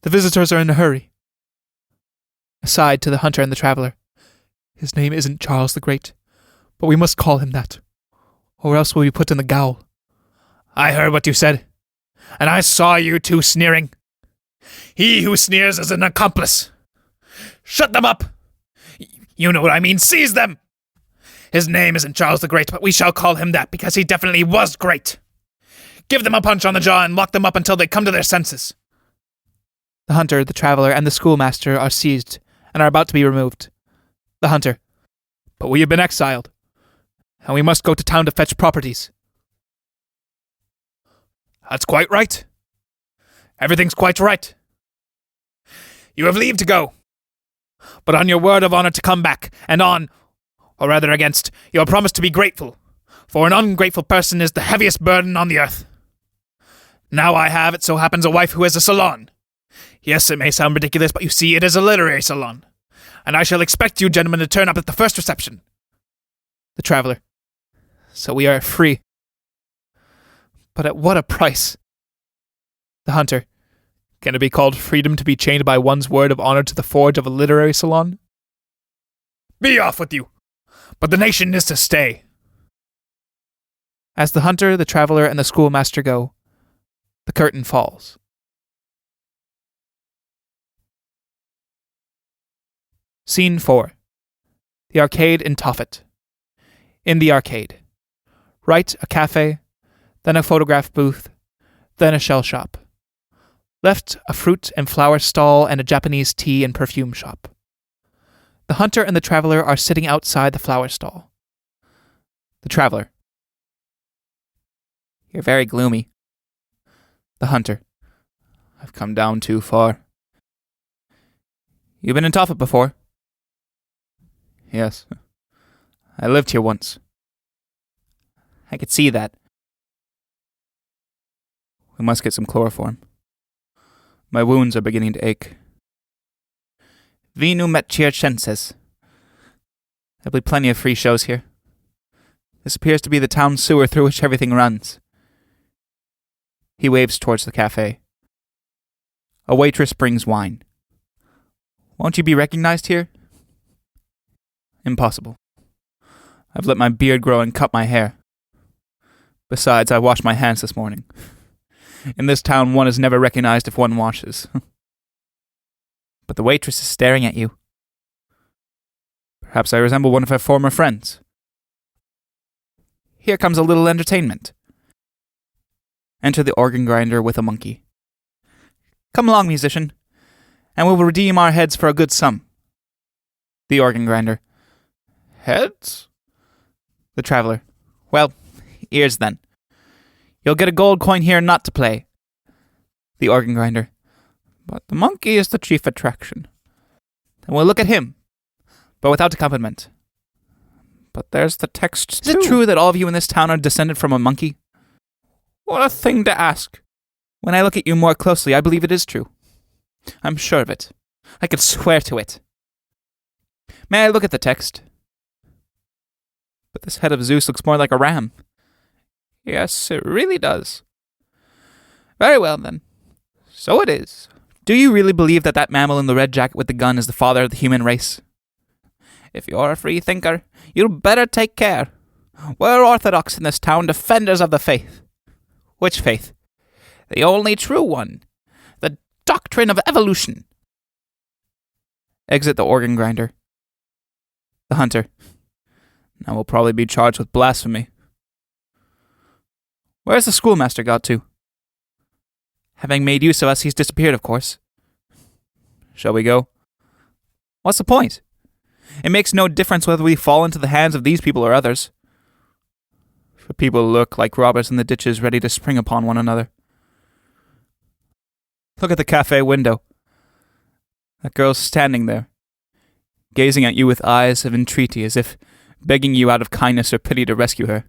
The visitors are in a hurry. Aside to the hunter and the traveler. His name isn't Charles the Great, but we must call him that, or else we'll be put in the gaol. I heard what you said, and I saw you two sneering. He who sneers is an accomplice. Shut them up! You know what I mean, seize them! His name isn't Charles the Great, but we shall call him that because he definitely was great. Give them a punch on the jaw and lock them up until they come to their senses. The hunter, the traveler, and the schoolmaster are seized and are about to be removed. The hunter. But we have been exiled, and we must go to town to fetch properties. That's quite right. Everything's quite right. You have leave to go, but on your word of honor to come back, and on, or rather against, your promise to be grateful, for an ungrateful person is the heaviest burden on the earth. Now I have, it so happens, a wife who has a salon. Yes, it may sound ridiculous, but you see, it is a literary salon, and I shall expect you gentlemen to turn up at the first reception. The traveler. So we are free. But at what a price? The hunter. Can it be called freedom to be chained by one's word of honor to the forge of a literary salon? Be off with you! But the nation is to stay. As the hunter, the traveler, and the schoolmaster go, the curtain falls. Scene 4. The arcade in Tophet. In the arcade. Right, a cafe, then a photograph booth, then a shell shop. Left, a fruit and flower stall and a Japanese tea and perfume shop. The hunter and the traveler are sitting outside the flower stall. The traveler. You're very gloomy. The hunter. I've come down too far. You've been in Tophet before? Yes. I lived here once. I could see that. We must get some chloroform. My wounds are beginning to ache. Vinu met circenses. There'll be plenty of free shows here. This appears to be the town sewer through which everything runs. He waves towards the cafe. A waitress brings wine. Won't you be recognized here? Impossible. I've let my beard grow and cut my hair. Besides, I washed my hands this morning. In this town, one is never recognized if one washes. But the waitress is staring at you. Perhaps I resemble one of her former friends. Here comes a little entertainment. Enter the organ grinder with a monkey. Come along, musician, and we will redeem our heads for a good sum. The organ grinder. Heads? The traveler. Well, ears then. You'll get a gold coin here not to play. The organ grinder. But the monkey is the chief attraction. Then we'll look at him, but without accompaniment. But there's the text too. Is it true that all of you in this town are descended from a monkey? What a thing to ask. When I look at you more closely, I believe it is true. I'm sure of it. I could swear to it. May I look at the text? But this head of Zeus looks more like a ram. Yes, it really does. Very well, then. So it is. Do you really believe that mammal in the red jacket with the gun is the father of the human race? If you're a free thinker, you'd better take care. We're orthodox in this town, defenders of the faith. Which faith? The only true one. The doctrine of evolution. Exit the organ grinder. The hunter. Now we'll probably be charged with blasphemy. Where's the schoolmaster got to? Having made use of us, he's disappeared, of course. Shall we go? What's the point? It makes no difference whether we fall into the hands of these people or others. For people look like robbers in the ditches ready to spring upon one another. Look at the cafe window. That girl's standing there, gazing at you with eyes of entreaty as if begging you out of kindness or pity to rescue her.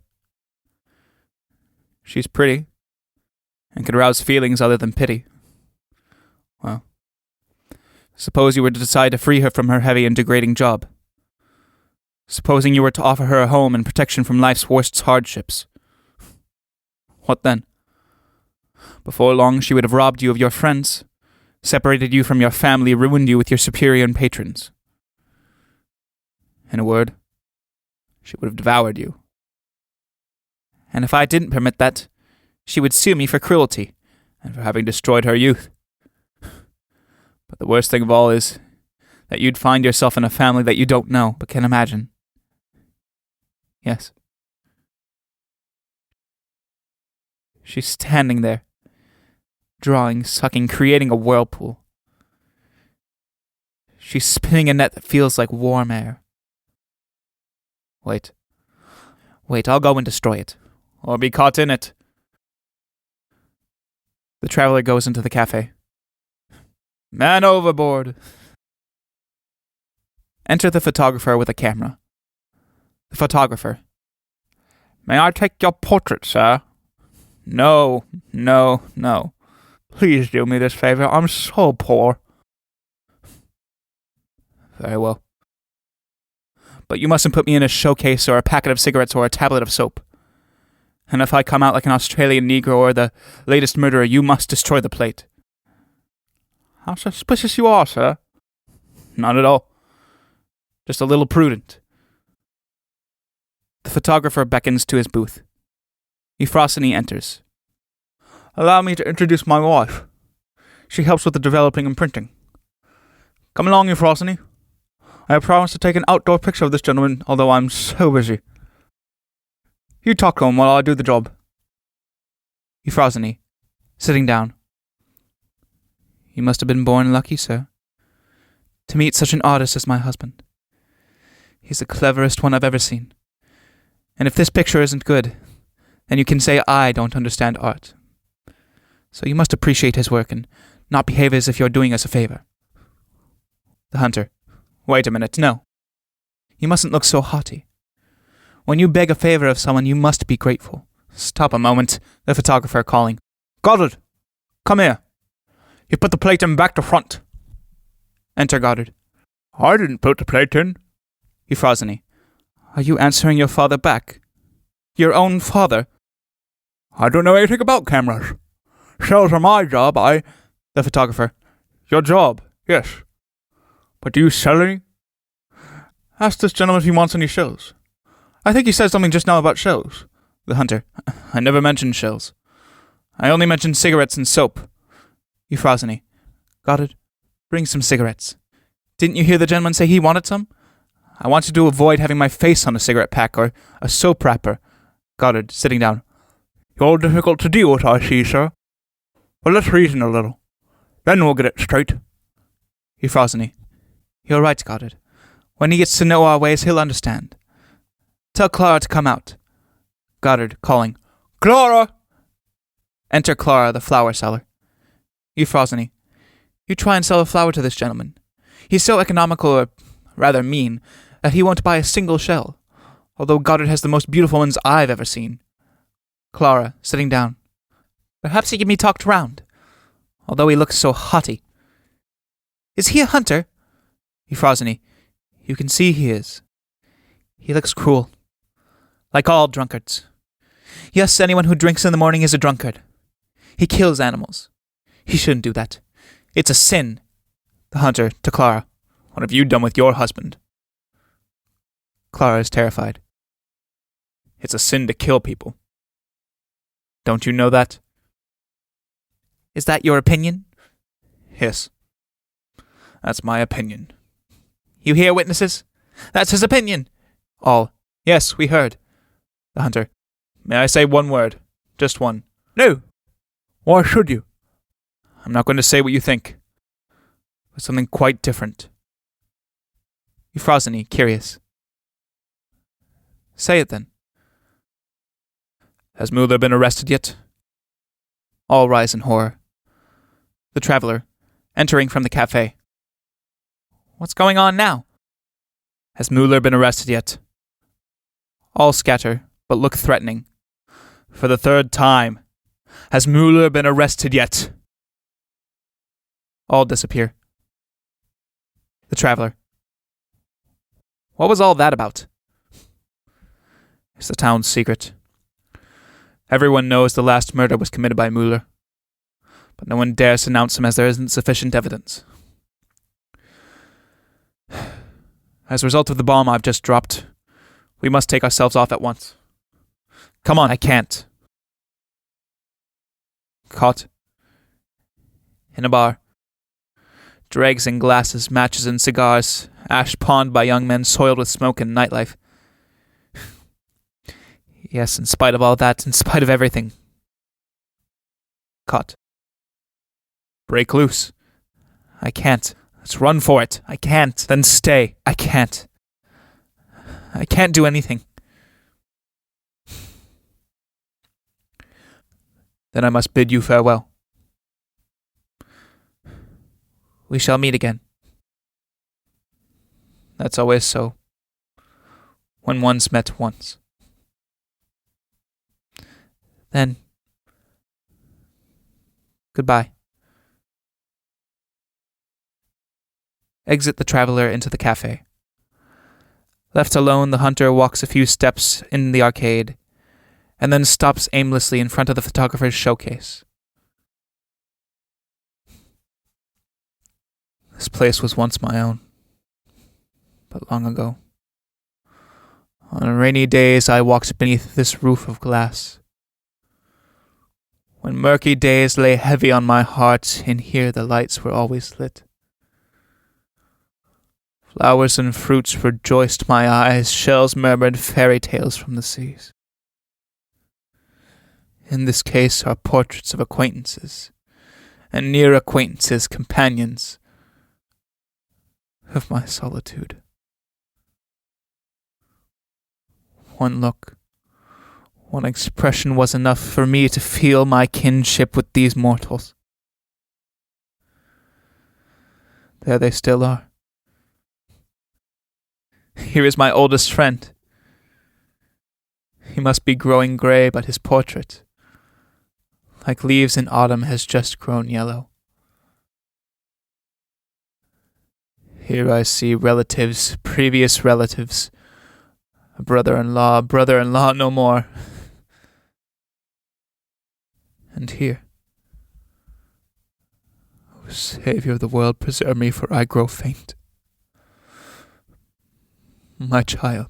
She's pretty, and could arouse feelings other than pity. Well, suppose you were to decide to free her from her heavy and degrading job. Supposing you were to offer her a home and protection from life's worst hardships. What then? Before long she would have robbed you of your friends, separated you from your family, ruined you with your superior and patrons. In a word, she would have devoured you. And if I didn't permit that, she would sue me for cruelty, and for having destroyed her youth. But the worst thing of all is that you'd find yourself in a family that you don't know, but can imagine. Yes. She's standing there, drawing, sucking, creating a whirlpool. She's spinning a net that feels like warm air. Wait, I'll go and destroy it, or be caught in it. The traveler goes into the cafe. Man overboard. Enter the photographer with a camera. The photographer. May I take your portrait, sir? No. Please do me this favor. I'm so poor. Very well. But you mustn't put me in a showcase or a packet of cigarettes or a tablet of soap. And if I come out like an Australian Negro or the latest murderer, you must destroy the plate. How suspicious you are, sir. Not at all. Just a little prudent. The photographer beckons to his booth. Euphrosyne enters. Allow me to introduce my wife. She helps with the developing and printing. Come along, Euphrosyne. I have promised to take an outdoor picture of this gentleman, although I'm so busy. You talk to him while I do the job. Euphrosyne, sitting down. You must have been born lucky, sir, to meet such an artist as my husband. He's the cleverest one I've ever seen. And if this picture isn't good, then you can say I don't understand art. So you must appreciate his work and not behave as if you're doing us a favor. The hunter. Wait a minute, no. You mustn't look so haughty. When you beg a favor of someone, you must be grateful. Stop a moment, the photographer calling. Goddard, come here. You put the plate in back to front. Enter Goddard. I didn't put the plate in. Euphrosyne. Are you answering your father back? Your own father? I don't know anything about cameras. Shells are my job, The photographer. Your job, yes. But do you sell any? Ask this gentleman if he wants any shells. I think he said something just now about shells. The hunter. I never mentioned shells. I only mentioned cigarettes and soap. Euphrosyne. Goddard, bring some cigarettes. Didn't you hear the gentleman say he wanted some? I want you to avoid having my face on a cigarette pack or a soap wrapper. Goddard, sitting down. You're difficult to deal with, I see, sir. Well, let's reason a little. Then we'll get it straight. Euphrosyne. You're right, Goddard. When he gets to know our ways, he'll understand. Tell Clara to come out. Goddard, calling. Clara! Enter Clara, the flower seller. Euphrosyne. You try and sell a flower to this gentleman. He's so economical, or rather mean, that he won't buy a single shell, although Goddard has the most beautiful ones I've ever seen. Clara, sitting down. Perhaps he can be talked round, although he looks so haughty. Is he a hunter? Euphrosyne. You can see he is. He looks cruel. Like all drunkards. Yes, anyone who drinks in the morning is a drunkard. He kills animals. He shouldn't do that. It's a sin. The hunter, to Clara. What have you done with your husband? Clara is terrified. It's a sin to kill people. Don't you know that? Is that your opinion? Yes. That's my opinion. You hear, witnesses? That's his opinion. All. Yes, we heard. The hunter. May I say one word? Just one. No. Why should you? I'm not going to say what you think, but something quite different. Euphrosyne, curious. Say it then. Has Mueller been arrested yet? All rise in horror. The traveller, entering from the cafe. What's going on now? Has Mueller been arrested yet? All scatter, but look threatening. For the third time. Has Mueller been arrested yet? All disappear. The traveller. What was all that about? It's the town's secret. Everyone knows the last murder was committed by Mueller, but no one dares announce him as there isn't sufficient evidence. As a result of the bomb I've just dropped, we must take ourselves off at once. Come on, I can't. Caught. In a bar. Dregs and glasses, matches and cigars, ash pawned by young men soiled with smoke and nightlife. Yes, in spite of all that, in spite of everything. Caught. Break loose. I can't. Let's run for it. I can't. Then stay. I can't. I can't do anything. Then I must bid you farewell. We shall meet again. That's always so. When one's met once. Then, goodbye. Exit the traveller into the cafe. Left alone, the hunter walks a few steps in the arcade, and then stops aimlessly in front of the photographer's showcase. This place was once my own, but long ago. On rainy days I walked beneath this roof of glass. When murky days lay heavy on my heart, in here the lights were always lit. Flowers and fruits rejoiced my eyes, shells murmured fairy tales from the seas. In this case are portraits of acquaintances, and near acquaintances companions of my solitude. One look, one expression was enough for me to feel my kinship with these mortals. There they still are. Here is my oldest friend. He must be growing grey, but his portrait, like leaves in autumn, has just grown yellow. Here I see relatives, previous relatives, a brother-in-law no more. And here, O Saviour of the world, preserve me, for I grow faint. My child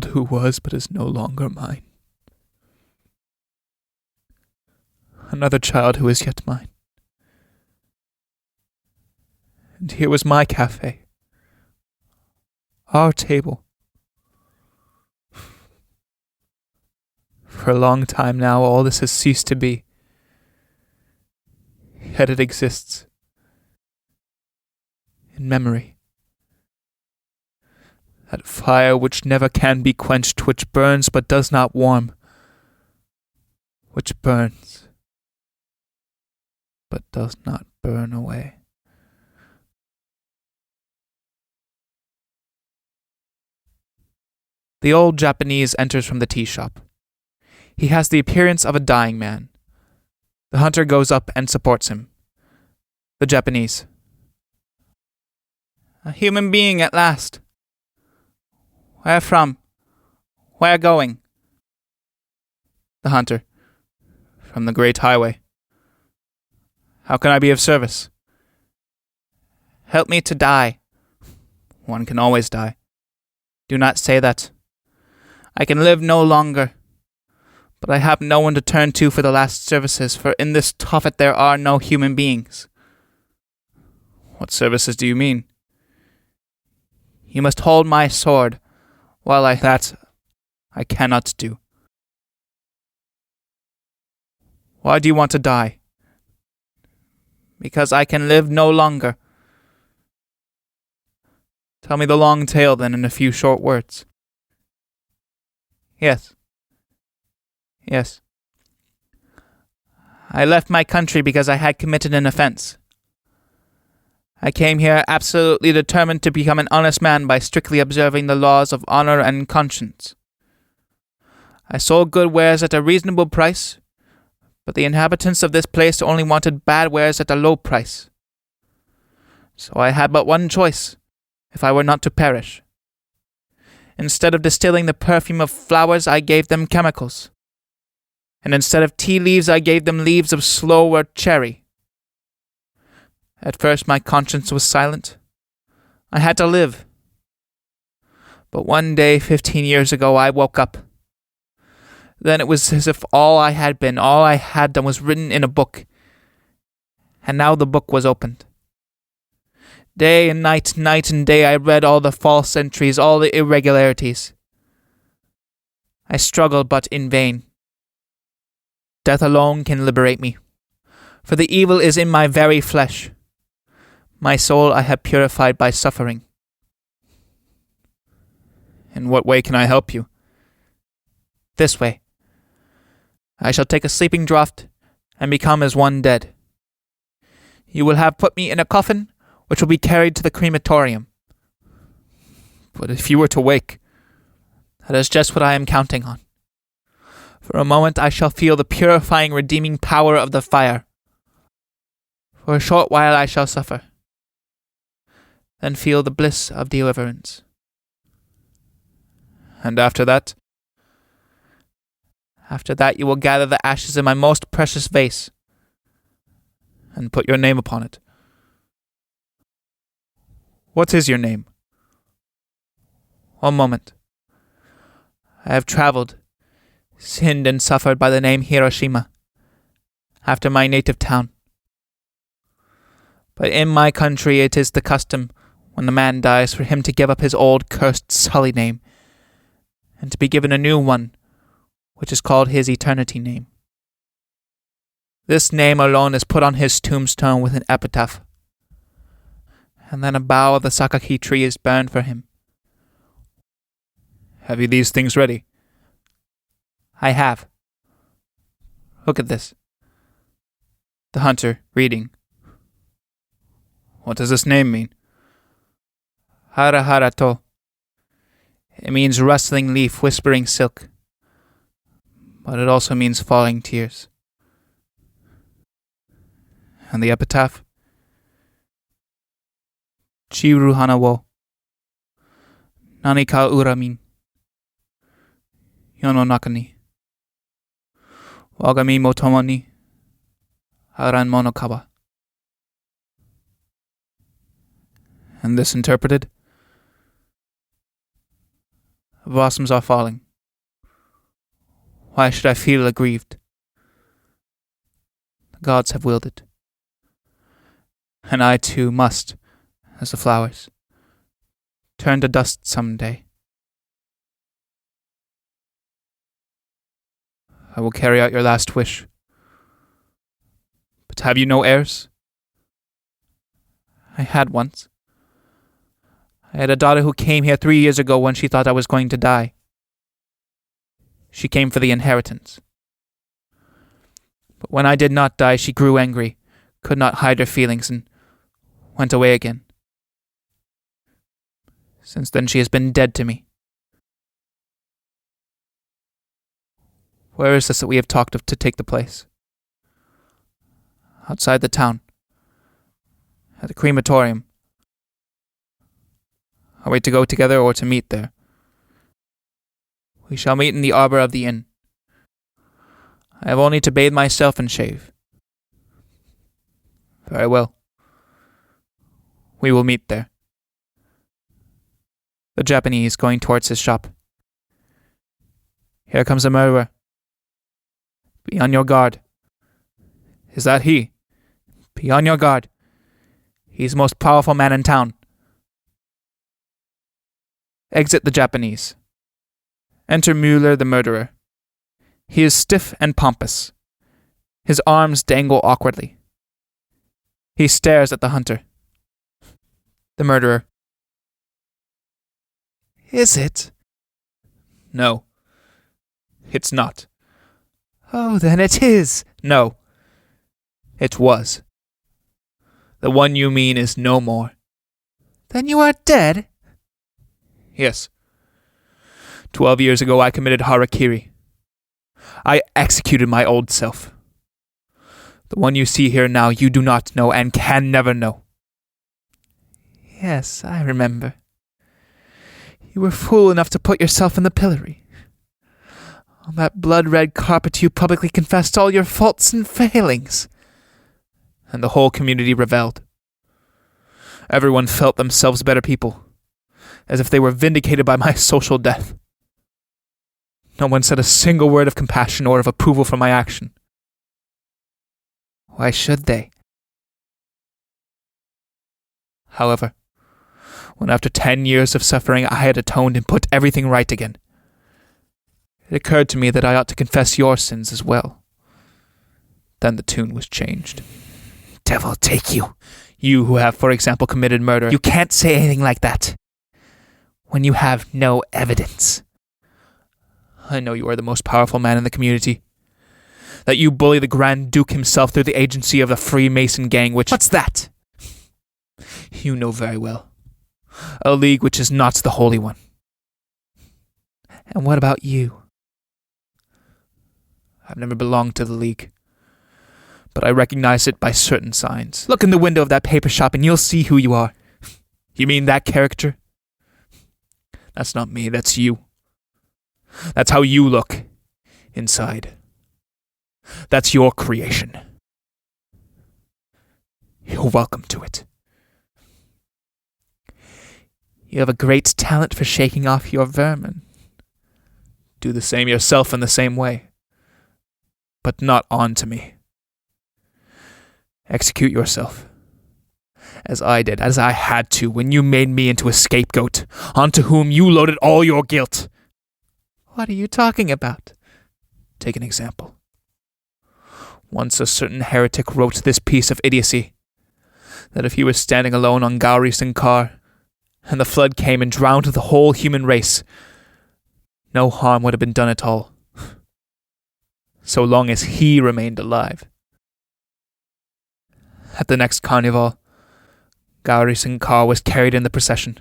who was but is no longer mine. Another child who is yet mine. And here was my cafe, our table. For a long time now, all this has ceased to be. Yet it exists. In memory. That fire which never can be quenched, which burns but does not warm. Which burns, but does not burn away. The old Japanese enters from the tea shop. He has the appearance of a dying man. The hunter goes up and supports him. The Japanese. A human being at last. Where from? Where going? The hunter. From the great highway. How can I be of service? Help me to die. One can always die. Do not say that. I can live no longer. But I have no one to turn to for the last services, for in this Tophet there are no human beings. What services do you mean? You must hold my sword, while that I cannot do. Why do you want to die? Because I can live no longer. Tell me the long tale, then, in a few short words. Yes. I left my country because I had committed an offense. I came here absolutely determined to become an honest man by strictly observing the laws of honor and conscience. I sold good wares at a reasonable price, but the inhabitants of this place only wanted bad wares at a low price. So I had but one choice, if I were not to perish. Instead of distilling the perfume of flowers, I gave them chemicals. And instead of tea leaves, I gave them leaves of sloe or cherry. At first my conscience was silent. I had to live. But one day, 15 years ago, I woke up. Then it was as if all I had been, all I had done was written in a book. And now the book was opened. Day and night, night and day, I read all the false entries, all the irregularities. I struggled, but in vain. Death alone can liberate me, for the evil is in my very flesh. My soul I have purified by suffering. In what way can I help you? This way. I shall take a sleeping draught and become as one dead. You will have put me in a coffin, which will be carried to the crematorium. But if you were to wake, that is just what I am counting on. For a moment I shall feel the purifying, redeeming power of the fire. For a short while I shall suffer, then feel the bliss of deliverance. And after that? After that you will gather the ashes in my most precious vase, and put your name upon it. What is your name? One moment. I have travelled, sinned and suffered by the name Hiroshima, after my native town. But in my country it is the custom, when a man dies, for him to give up his old cursed sully name, and to be given a new one, which is called his eternity name. This name alone is put on his tombstone with an epitaph, and then a bough of the sakaki tree is burned for him. Have you these things ready? I have. Look at this. The hunter, reading. What does this name mean? Hara hara to. It means rustling leaf, whispering silk. But it also means falling tears. And the epitaph? Chiru hana wo. Nani ka uramin. Yono naka ni. Wagami mo tomo ni. Haran mono kawa. And this interpreted? The blossoms are falling. Why should I feel aggrieved? The gods have willed it. And I too must, as the flowers, turn to dust some day. I will carry out your last wish. But have you no heirs? I had once. I had a daughter who came here 3 years ago when she thought I was going to die. She came for the inheritance. But when I did not die, she grew angry, could not hide her feelings, and went away again. Since then she has been dead to me. Where is this that we have talked of to take the place? Outside the town. At the crematorium. Are we to go together or to meet there? We shall meet in the arbor of the inn. I have only to bathe myself and shave. Very well. We will meet there. The Japanese going towards his shop. Here comes a murderer. Be on your guard. Is that he? Be on your guard. He's the most powerful man in town. Exit the Japanese. Enter Mueller the murderer. He is stiff and pompous. His arms dangle awkwardly. He stares at the hunter. The murderer. Is it? No. It's not. Oh, then it is. No. It was. The one you mean is no more. Then you are dead? Yes. 12 years ago I committed harakiri. I executed my old self. The one you see here now you do not know and can never know. Yes, I remember. You were fool enough to put yourself in the pillory. On that blood-red carpet you publicly confessed all your faults and failings. And the whole community reveled. Everyone felt themselves better people, as if they were vindicated by my social death. No one said a single word of compassion or of approval for my action. Why should they? However, when after 10 years of suffering I had atoned and put everything right again, it occurred to me that I ought to confess your sins as well. Then the tune was changed. Devil take you! You who have, for example, committed murder. You can't say anything like that when you have no evidence. I know you are the most powerful man in the community. That you bully the Grand Duke himself through the agency of the Freemason gang, which... What's that? You know very well. A league which is not the Holy One. And what about you? I've never belonged to the league, but I recognize it by certain signs. Look in the window of that paper shop and you'll see who you are. You mean that character? That's not me, that's you. That's how you look inside. That's your creation. You're welcome to it. You have a great talent for shaking off your vermin. Do the same yourself in the same way, but not on to me. Execute yourself, as I did, as I had to, when you made me into a scapegoat, onto whom you loaded all your guilt. What are you talking about? Take an example. Once a certain heretic wrote this piece of idiocy, that if he was standing alone on Gowrie Sinkar, and the flood came and drowned the whole human race, no harm would have been done at all, so long as he remained alive. At the next carnival, Gowrie Sinkar was carried in the procession,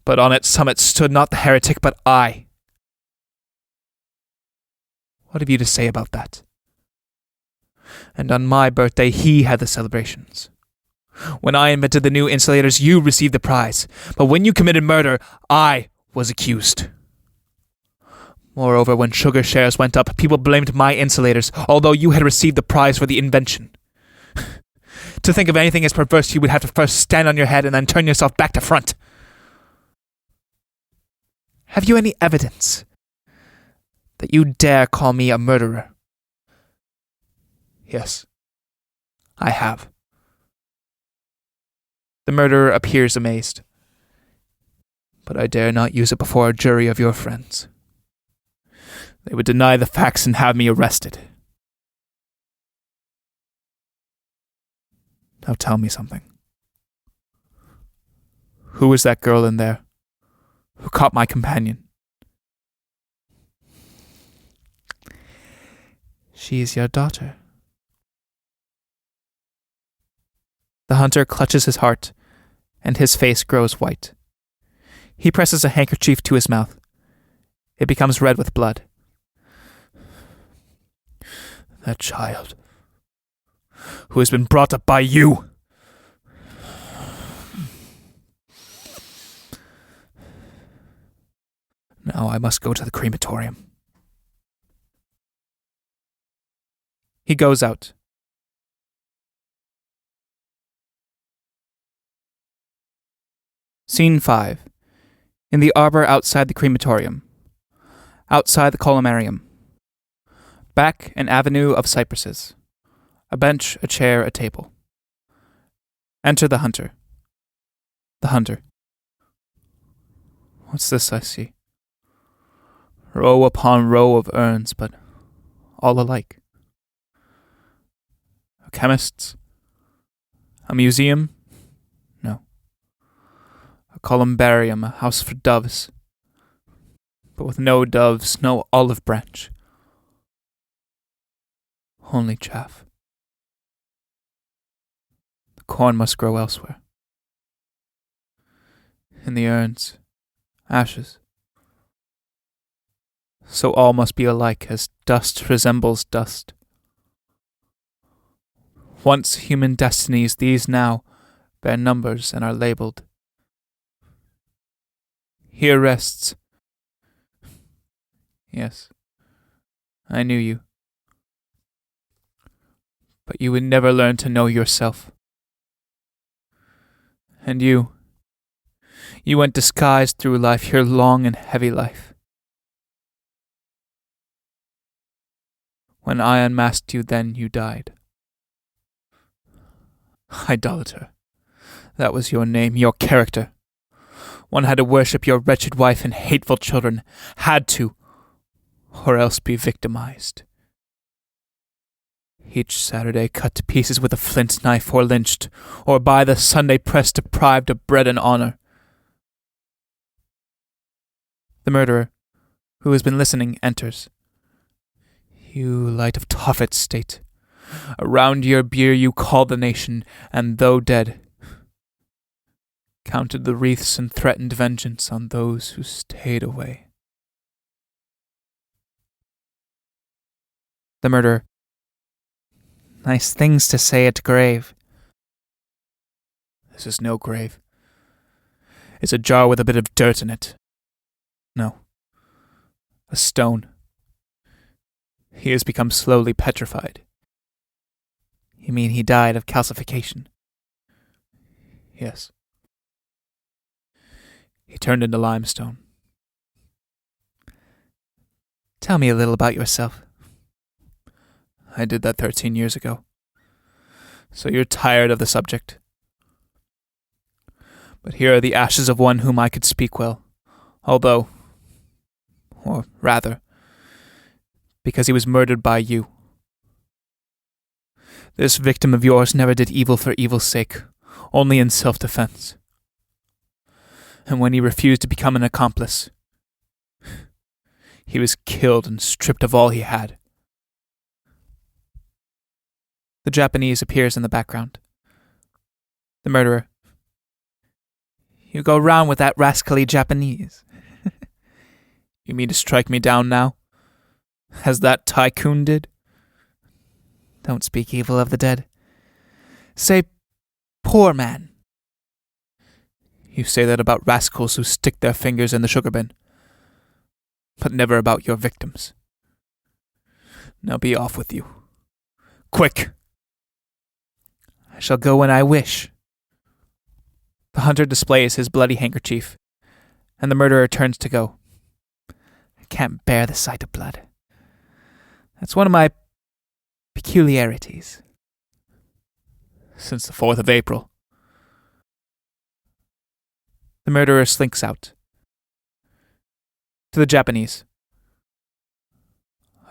but on its summit stood not the heretic, but I. What have you to say about that? And on my birthday, he had the celebrations. When I invented the new insulators, you received the prize. But when you committed murder, I was accused. Moreover, when sugar shares went up, people blamed my insulators, although you had received the prize for the invention. To think of anything as perverse, you would have to first stand on your head and then turn yourself back to front. Have you any evidence that you dare call me a murderer? Yes, I have. The murderer appears amazed. But I dare not use it before a jury of your friends. They would deny the facts and have me arrested. Now tell me something. Who is that girl in there who caught my companion? She is your daughter. The hunter clutches his heart, and his face grows white. He presses a handkerchief to his mouth. It becomes red with blood. That child, who has been brought up by you. Now I must go to the crematorium. He goes out. Scene 5. In the arbor outside the crematorium. Outside the columarium. Back, an avenue of cypresses. A bench, a chair, a table. Enter the hunter. The hunter. What's this I see? Row upon row of urns, but all alike. A chemist's? A museum? No. A columbarium, a house for doves. But with no doves, no olive branch. Only chaff. The corn must grow elsewhere. In the urns, ashes. So all must be alike, as dust resembles dust. Once human destinies, these now bear numbers and are labeled. Here rests. Yes, I knew you. But you would never learn to know yourself. And you went disguised through life, your long and heavy life. When I unmasked you, then you died. Idolater. That was your name, your character. One had to worship your wretched wife and hateful children. Had to. Or else be victimized. Each Saturday cut to pieces with a flint knife or lynched, or by the Sunday press deprived of bread and honor. The murderer, who has been listening, enters. You light of Tophet state. Around your bier you called the nation, and though dead, counted the wreaths and threatened vengeance on those who stayed away. The murderer. Nice things to say at grave. This is no grave. It's a jar with a bit of dirt in it. No. A stone. He has become slowly petrified. You mean he died of calcification? Yes. He turned into limestone. Tell me a little about yourself. I did that 13 years ago. So you're tired of the subject. But here are the ashes of one whom I could speak well, although, or rather, because he was murdered by you. This victim of yours never did evil for evil's sake, only in self-defense. And when he refused to become an accomplice, he was killed and stripped of all he had. The Japanese appears in the background. The murderer. You go round with that rascally Japanese. You mean to strike me down now? As that tycoon did? Don't speak evil of the dead. Say, poor man. You say that about rascals who stick their fingers in the sugar bin, but never about your victims. Now be off with you. Quick! I shall go when I wish. The hunter displays his bloody handkerchief, and the murderer turns to go. I can't bear the sight of blood. That's one of my peculiarities. Since the 4th of April. The murderer slinks out. To the Japanese.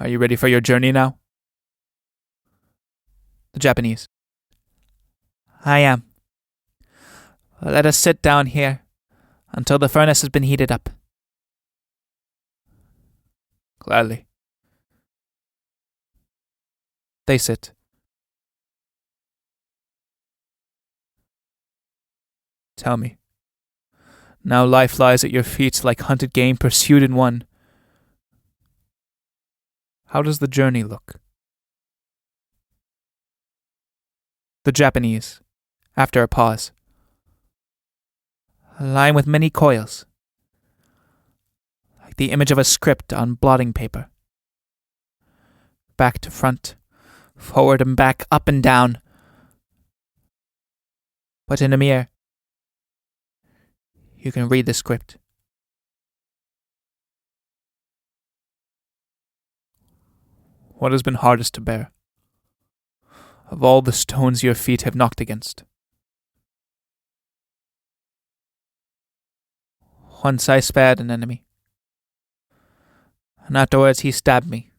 Are you ready for your journey now? The Japanese. I am. Let us sit down here until the furnace has been heated up. Gladly. They sit. Tell me. Now life lies at your feet like hunted game pursued and won. How does the journey look? The Japanese, after a pause. A line with many coils, like the image of a script on blotting paper. Back to front, forward and back, up and down. But in a mirror, you can read the script. What has been hardest to bear? Of all the stones your feet have knocked against. Once I spared an enemy, and afterwards he stabbed me.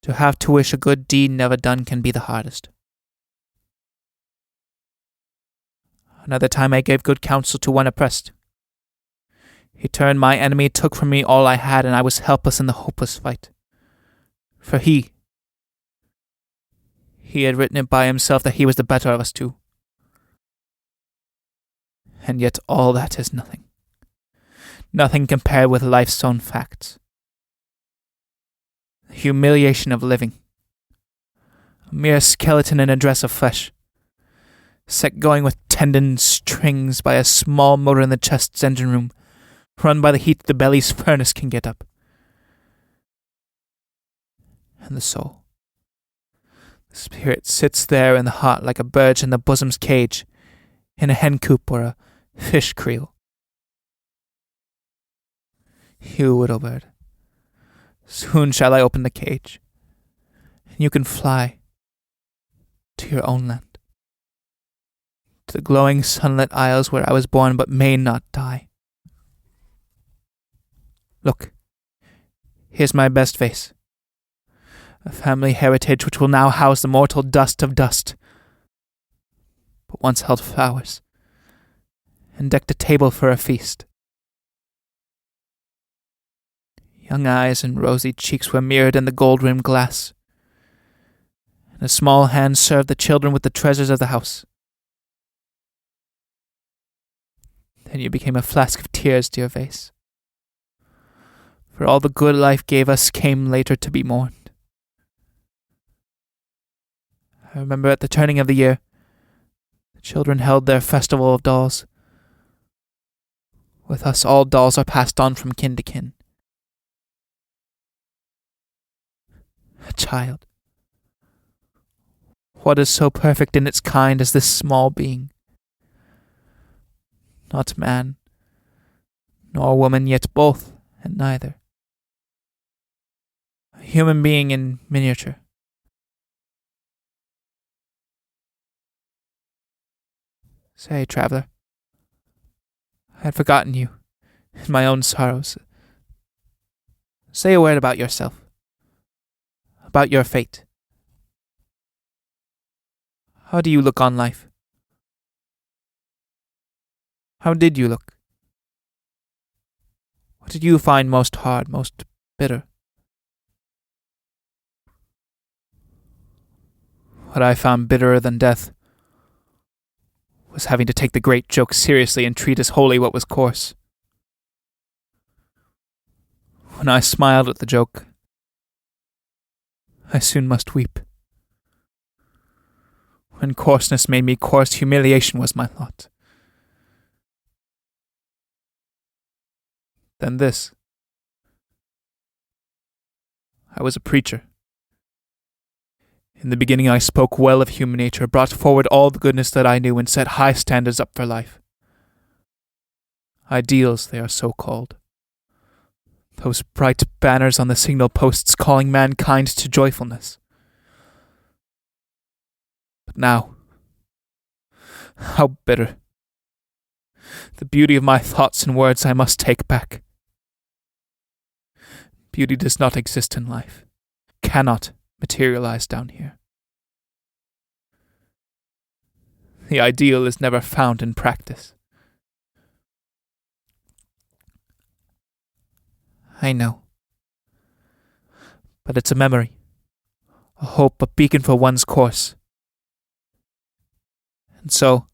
To have to wish a good deed never done can be the hardest. Another time I gave good counsel to one oppressed. He turned my enemy, took from me all I had, and I was helpless in the hopeless fight. For he had written it by himself that he was the better of us two. And yet all that is nothing. Nothing compared with life's own facts. The humiliation of living. A mere skeleton in a dress of flesh, set going with tendon strings by a small motor in the chest's engine room, run by the heat the belly's furnace can get up. And the soul. The spirit sits there in the heart like a bird in the bosom's cage, in a hen coop or a fish creel. You, little bird, soon shall I open the cage, and you can fly to your own land, to the glowing sunlit isles where I was born but may not die. Look, here's my best vase, a family heritage which will now house the mortal dust of dust, but once held flowers, and decked a table for a feast. Young eyes and rosy cheeks were mirrored in the gold-rimmed glass, and a small hand served the children with the treasures of the house. Then you became a flask of tears, dear vase. For all the good life gave us came later to be mourned. I remember at the turning of the year, the children held their festival of dolls. With us all dolls are passed on from kin to kin. A child. What is so perfect in its kind as this small being? Not man, nor woman, yet both and neither. A human being in miniature. Say, traveler, I had forgotten you in my own sorrows. Say a word about yourself, about your fate. How do you look on life? How did you look? What did you find most hard, most bitter? What I found bitterer than death was having to take the great joke seriously and treat as wholly what was coarse. When I smiled at the joke, I soon must weep. When coarseness made me coarse, humiliation was my lot. Then this. I was a preacher. In the beginning I spoke well of human nature, brought forward all the goodness that I knew, and set high standards up for life. Ideals, they are so called. Those bright banners on the signal posts calling mankind to joyfulness. But now, how bitter. The beauty of my thoughts and words I must take back. Beauty does not exist in life, cannot materialize down here. The ideal is never found in practice. I know. But it's a memory, a hope, a beacon for one's course. And so,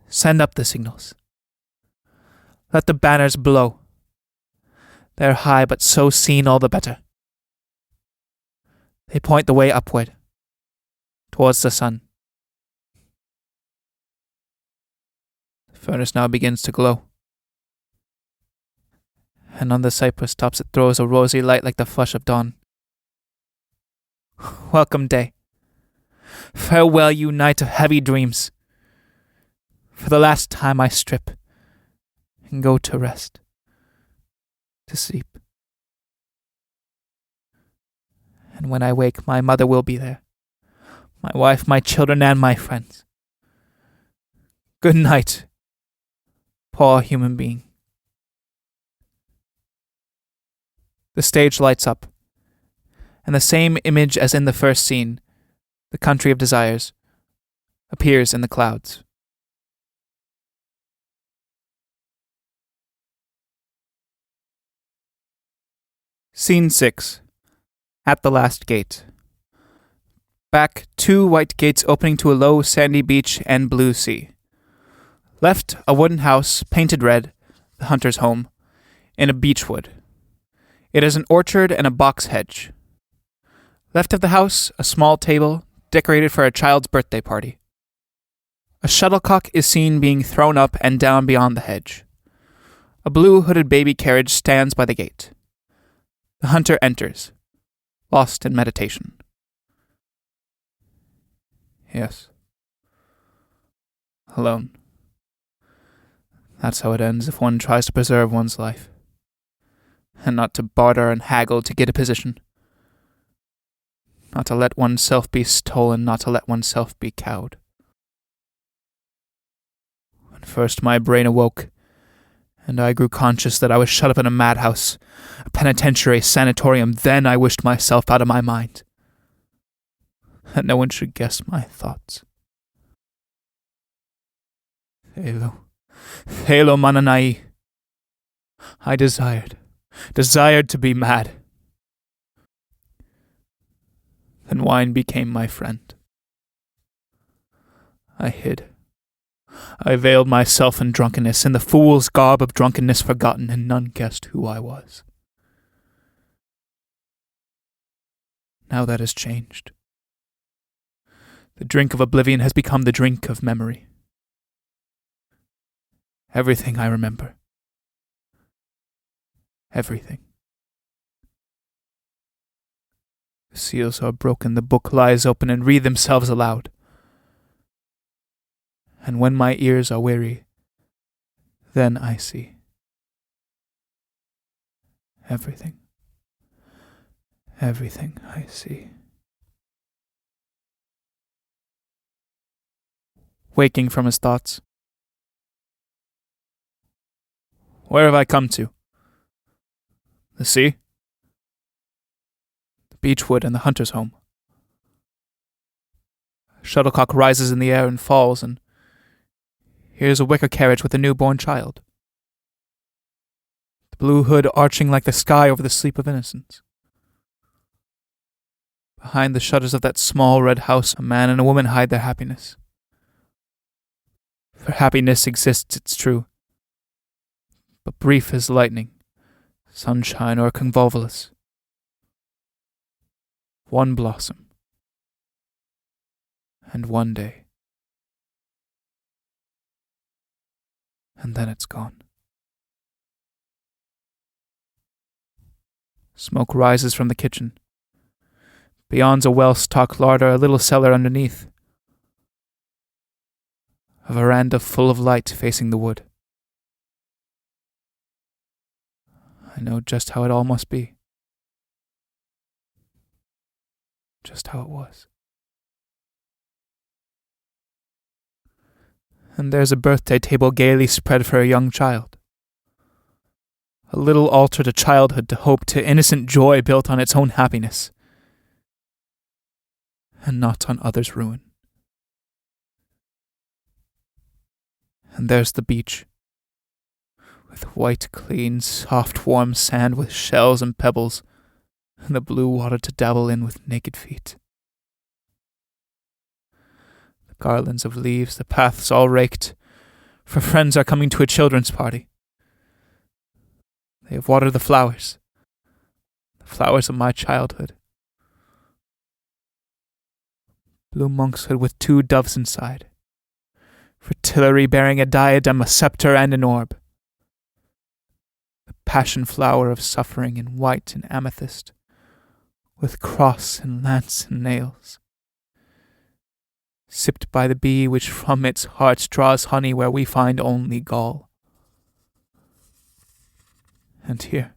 send up the signals. Let the banners blow. They're high, but so seen all the better. They point the way upward, towards the sun. The furnace now begins to glow, and on the cypress tops it throws a rosy light like the flush of dawn. Welcome day. Farewell, you night of heavy dreams. For the last time I strip and go to rest, to sleep. and when I wake, my mother will be there. My wife, my children, and my friends. Good night, poor human being. The stage lights up, and the same image as in the first scene, the country of desires, appears in the clouds. Scene 6. At the last gate. Back, 2 white gates opening to a low sandy beach and blue sea. Left, a wooden house, painted red, the hunter's home, in a beechwood. It is an orchard and a box hedge. Left of the house, a small table, decorated for a child's birthday party. A shuttlecock is seen being thrown up and down beyond the hedge. A blue hooded baby carriage stands by the gate. The hunter enters, lost in meditation. Yes. Alone. That's how it ends if one tries to preserve one's life. And not to barter and haggle to get a position. Not to let oneself be stolen, not to let oneself be cowed. When first my brain awoke, and I grew conscious that I was shut up in a madhouse, a penitentiary sanatorium, then I wished myself out of my mind. That no one should guess my thoughts. Thelo mananai. I desired to be mad. Then wine became my friend. I hid. I veiled myself in drunkenness, in the fool's garb of drunkenness forgotten, and none guessed who I was. Now that has changed. The drink of oblivion has become the drink of memory. Everything I remember. Everything. The seals are broken, the book lies open, and read themselves aloud. And when my ears are weary, then I see. Everything. Everything I see. Waking from his thoughts. Where have I come to? The sea? The beechwood and the hunter's home. A shuttlecock rises in the air and falls, and here's a wicker carriage with a newborn child. The blue hood arching like the sky over the sleep of innocence. Behind the shutters of that small red house, a man and a woman hide their happiness. For happiness exists, it's true, but brief as lightning, sunshine or convolvulus. One blossom, and one day, and then it's gone. Smoke rises from the kitchen. Beyond's a well-stocked larder, a little cellar underneath. A veranda full of light facing the wood. I know just how it all must be. Just how it was. And there's a birthday table gaily spread for a young child. A little altar to childhood, to hope, to innocent joy built on its own happiness, and not on others' ruin. And there's the beach, with white, clean, soft, warm sand with shells and pebbles, and the blue water to dabble in with naked feet. The garlands of leaves, the paths all raked, for friends are coming to a children's party. They have watered the flowers of my childhood. Blue monkshood with 2 doves inside. Fritillary bearing a diadem, a scepter, and an orb. The passion flower of suffering in white and amethyst, with cross and lance and nails. Sipped by the bee which from its heart draws honey where we find only gall. And here,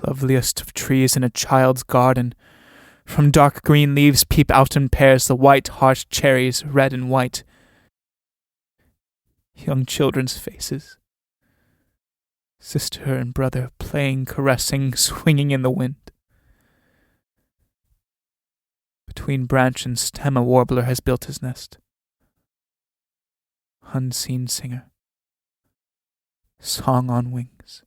Loveliest of trees in a child's garden, from dark green leaves peep out in pairs the white heart cherries, red and white. Young children's faces. Sister and brother playing, caressing, swinging in the wind. Between branch and stem a warbler has built his nest. Unseen singer. Song on wings.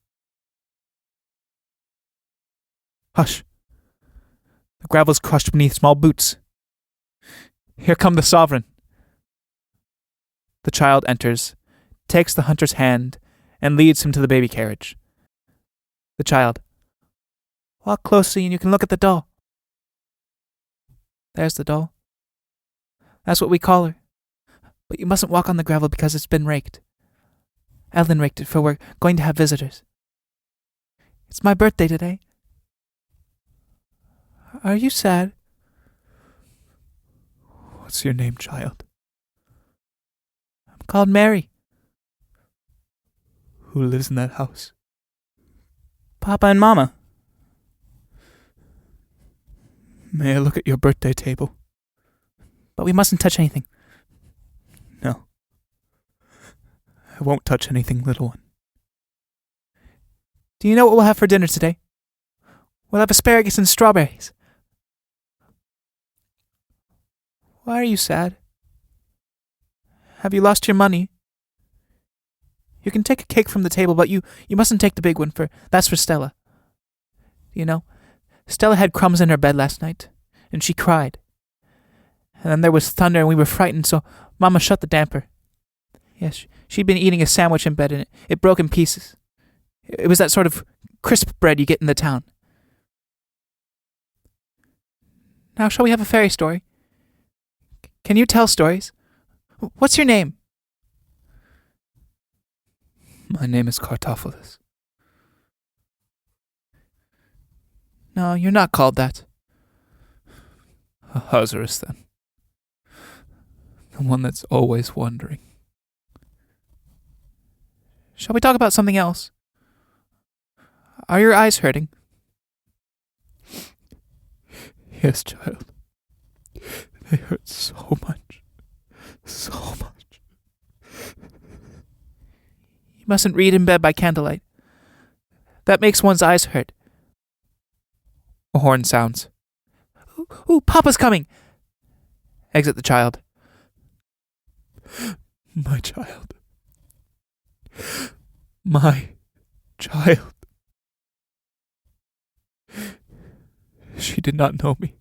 Hush! The gravel's crushed beneath small boots. Here come the sovereign. The child enters, takes the hunter's hand, and leads him to the baby carriage. The child. Walk closely and you can look at the doll. There's the doll. That's what we call her. But you mustn't walk on the gravel because it's been raked. Ellen raked it, for we're going to have visitors. It's my birthday today. Are you sad? What's your name, child? I'm called Mary. Who lives in that house? Papa and Mama. May I look at your birthday table? But we mustn't touch anything. No. I won't touch anything, little one. Do you know what we'll have for dinner today? We'll have asparagus and strawberries. Why are you sad? Have you lost your money? You can take a cake from the table, but you mustn't take the big one, for that's for Stella. You know, Stella had crumbs in her bed last night, and she cried. And then there was thunder, and we were frightened, so Mama shut the damper. Yes, she'd been eating a sandwich in bed, and it broke in pieces. It was that sort of crisp bread you get in the town. Now, shall we have a fairy story? Can you tell stories? What's your name? My name is Cartophilus. No, you're not called that. Ahasuerus, then. The one that's always wondering. Shall we talk about something else? Are your eyes hurting? Yes, child. They hurt so much. So much. You mustn't read in bed by candlelight. That makes one's eyes hurt. A horn sounds. Ooh, Papa's coming! Exit the child. My child. My child. She did not know me.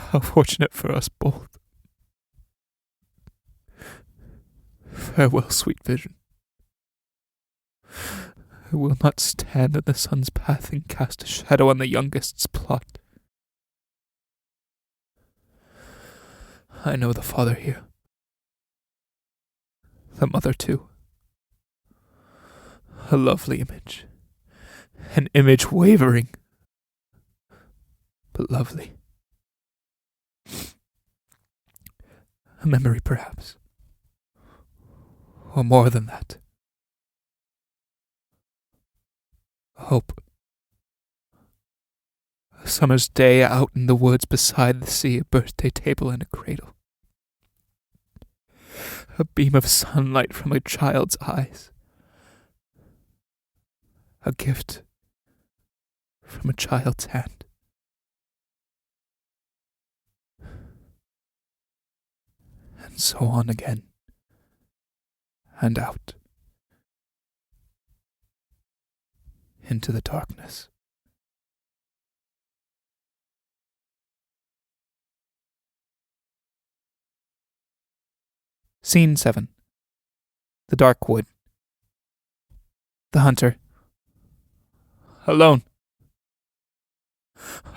How fortunate for us both. Farewell, sweet vision. I will not stand in the sun's path and cast a shadow on the youngest's plot. I know the father here. The mother too. A lovely image. An image wavering, but lovely. A memory, perhaps. Or more than that. A hope. A summer's day out in the woods beside the sea, a birthday table and a cradle. A beam of sunlight from a child's eyes. A gift from a child's hand. And so on again. And out. Into the darkness. Scene 7. The dark wood. The hunter. Alone.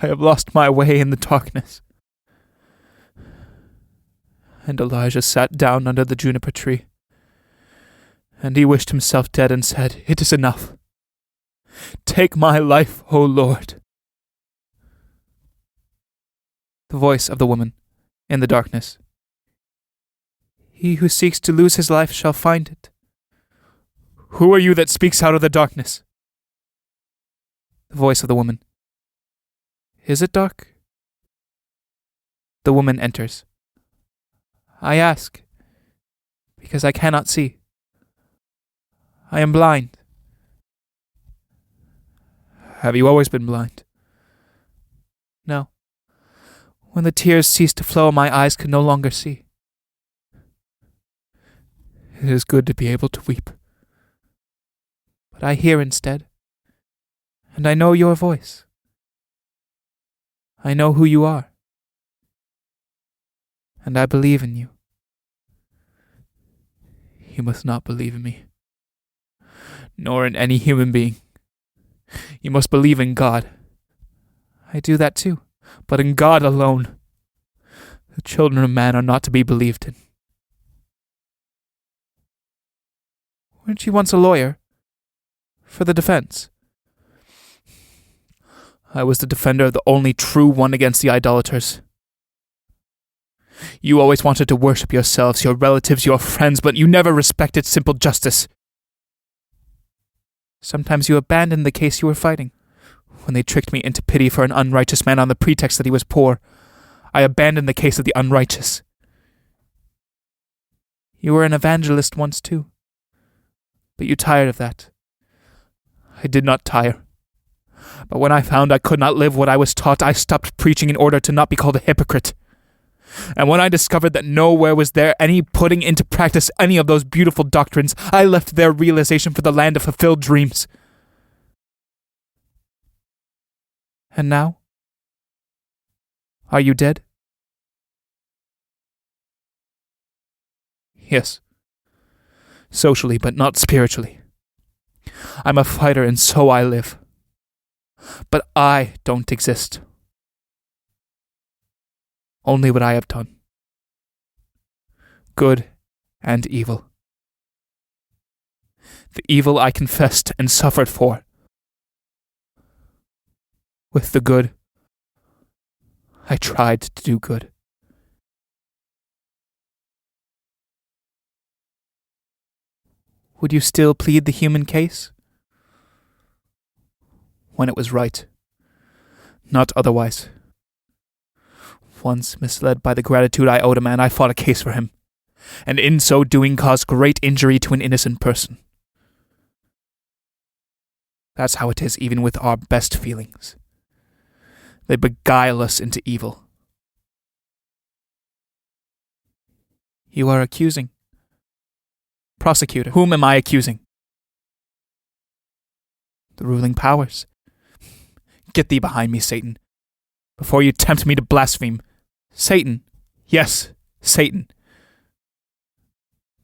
I have lost my way in the darkness. And Elijah sat down under the juniper tree. And he wished himself dead and said, It is enough. Take my life, O Lord. The voice of the woman in the darkness. He who seeks to lose his life shall find it. Who are you that speaks out of the darkness? The voice of the woman. Is it dark? The woman enters. I ask, because I cannot see. I am blind. Have you always been blind? No. When the tears ceased to flow, my eyes could no longer see. It is good to be able to weep. But I hear instead, and I know your voice. I know who you are, and I believe in you. You must not believe in me, nor in any human being. You must believe in God. I do that too, but in God alone. The children of man are not to be believed in. Weren't you once a lawyer? For the defense? I was the defender of the only true one against the idolaters. You always wanted to worship yourselves, your relatives, your friends, but you never respected simple justice. Sometimes you abandoned the case you were fighting. When they tricked me into pity for an unrighteous man on the pretext that he was poor, I abandoned the case of the unrighteous. You were an evangelist once too, but you tired of that. I did not tire. But when I found I could not live what I was taught, I stopped preaching in order to not be called a hypocrite. And when I discovered that nowhere was there any putting into practice any of those beautiful doctrines, I left their realization for the land of fulfilled dreams. And now? Are you dead? Yes. Socially, but not spiritually. I'm a fighter, and so I live. But I don't exist. Only what I have done. Good and evil. The evil I confessed and suffered for. With the good, I tried to do good. Would you still plead the human case? When it was right, not otherwise. Once, misled by the gratitude I owed a man, I fought a case for him, and in so doing caused great injury to an innocent person. That's how it is even with our best feelings. They beguile us into evil. You are accusing. Prosecutor, whom am I accusing? The ruling powers. Get thee behind me, Satan, before you tempt me to blaspheme. Satan. Yes, Satan.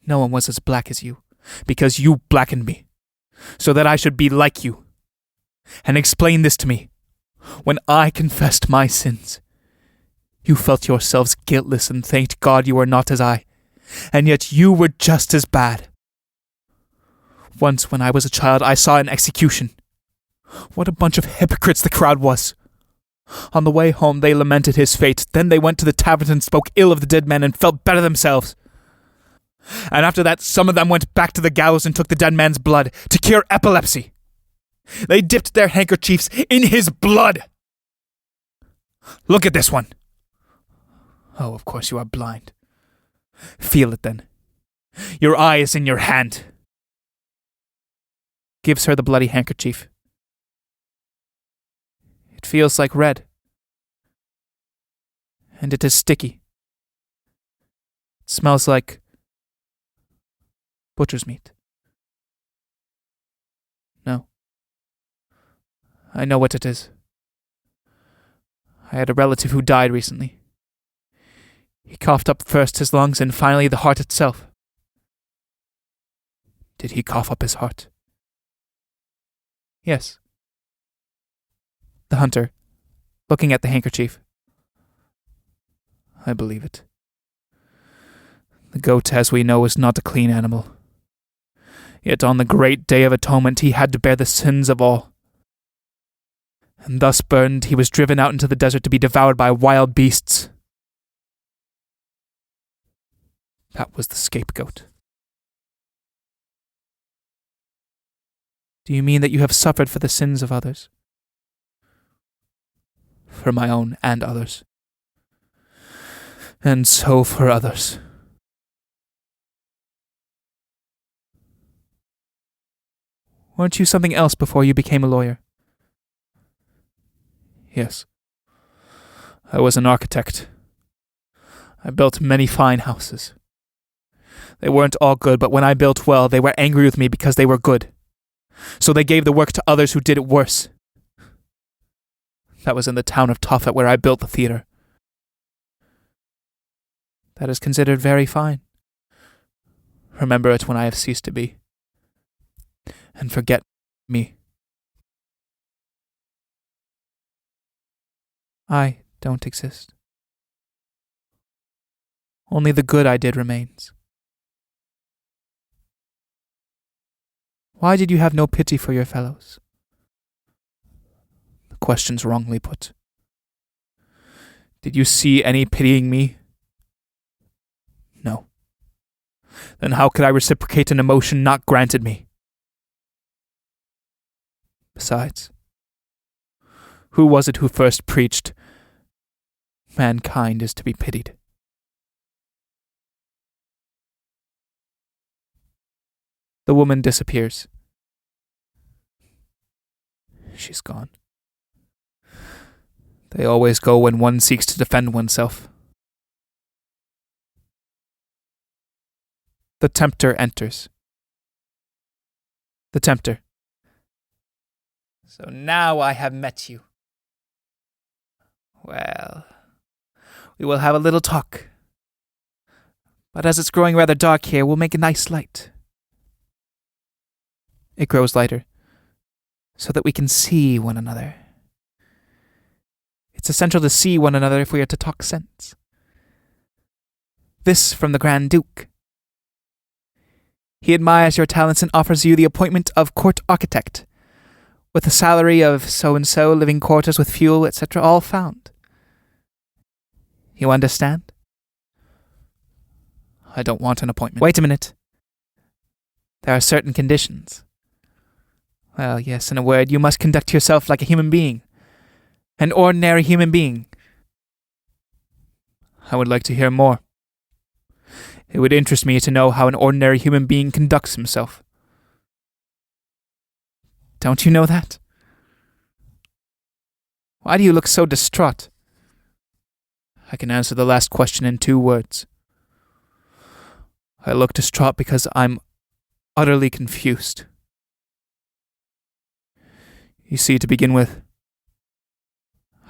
No one was as black as you, because you blackened me, so that I should be like you. And explain this to me. When I confessed my sins, you felt yourselves guiltless and thanked God you were not as I, and yet you were just as bad. Once, when I was a child, I saw an execution. What a bunch of hypocrites the crowd was. On the way home, they lamented his fate. Then they went to the tavern and spoke ill of the dead men and felt better themselves. And after that, some of them went back to the gallows and took the dead man's blood to cure epilepsy. They dipped their handkerchiefs in his blood. Look at this one. Oh, of course you are blind. Feel it then. Your eye is in your hand. Gives her the bloody handkerchief. It feels like red. And it is sticky. It smells like butcher's meat. No. I know what it is. I had a relative who died recently. He coughed up first his lungs and finally the heart itself. Did he cough up his heart? Yes. The hunter, looking at the handkerchief. I believe it. The goat, as we know, is not a clean animal. Yet on the great day of atonement he had to bear the sins of all. And thus burned, he was driven out into the desert to be devoured by wild beasts. That was the scapegoat. Do you mean that you have suffered for the sins of others? For my own and others. And so for others. Weren't you something else before you became a lawyer? Yes. I was an architect. I built many fine houses. They weren't all good, but when I built well, they were angry with me because they were good. So they gave the work to others who did it worse. That was in the town of Tophet where I built the theatre. That is considered very fine. Remember it when I have ceased to be. And forget me. I don't exist. Only the good I did remains. Why did you have no pity for your fellows? The question's wrongly put. Did you see any pitying me? No. Then how could I reciprocate an emotion not granted me? Besides, who was it who first preached, mankind is to be pitied? The woman disappears. She's gone. They always go when one seeks to defend oneself. The tempter enters. The tempter. So now I have met you. Well, we will have a little talk. But as it's growing rather dark here, we'll make a nice light. It grows lighter, so that we can see one another. It's essential to see one another if we are to talk sense. This from the Grand Duke. He admires your talents and offers you the appointment of court architect, with a salary of so-and-so, living quarters with fuel, etc., all found. You understand? I don't want an appointment. Wait a minute. There are certain conditions. Well, yes, in a word, you must conduct yourself like a human being. An ordinary human being. I would like to hear more. It would interest me to know how an ordinary human being conducts himself. Don't you know that? Why do you look so distraught? I can answer the last question in 2 words. I look distraught because I'm utterly confused. You see, to begin with,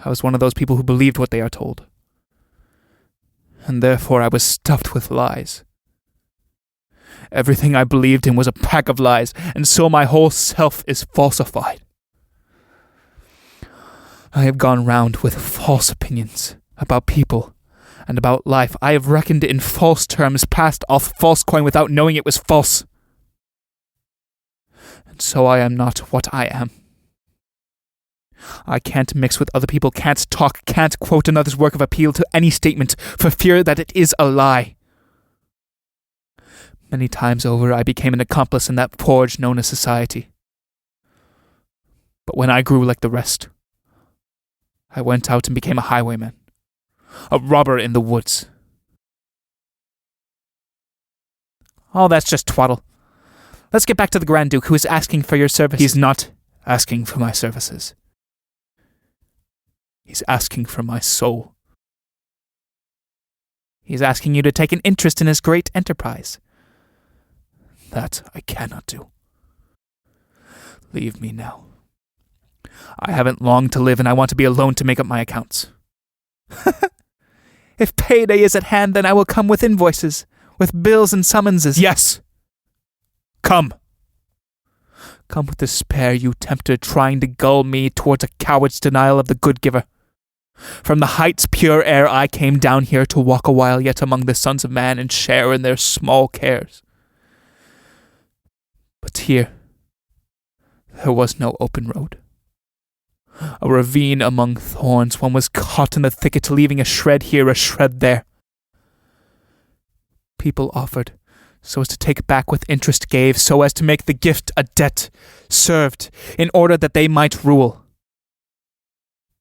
I was one of those people who believed what they are told. And therefore I was stuffed with lies. Everything I believed in was a pack of lies, and so my whole self is falsified. I have gone round with false opinions about people and about life. I have reckoned in false terms, passed off false coin without knowing it was false. And so I am not what I am. I can't mix with other people, can't talk, can't quote another's work of appeal to any statement for fear that it is a lie. Many times over I became an accomplice in that forge known as society. But when I grew like the rest, I went out and became a highwayman, a robber in the woods. Oh, that's just twaddle. Let's get back to the Grand Duke, who is asking for your services. He's not asking for my services. He's asking for my soul. He's asking you to take an interest in his great enterprise. That I cannot do. Leave me now. I haven't long to live, and I want to be alone to make up my accounts. If payday is at hand, then I will come with invoices, with bills and summonses. Yes! Come! Come with despair, you tempter, trying to gull me towards a coward's denial of the good giver. From the heights' pure air I came down here to walk a while yet among the sons of man and share in their small cares. But here, there was no open road. A ravine among thorns, one was caught in the thicket, leaving a shred here, a shred there. People offered, so as to take back with interest gave, so as to make the gift a debt, served, in order that they might rule.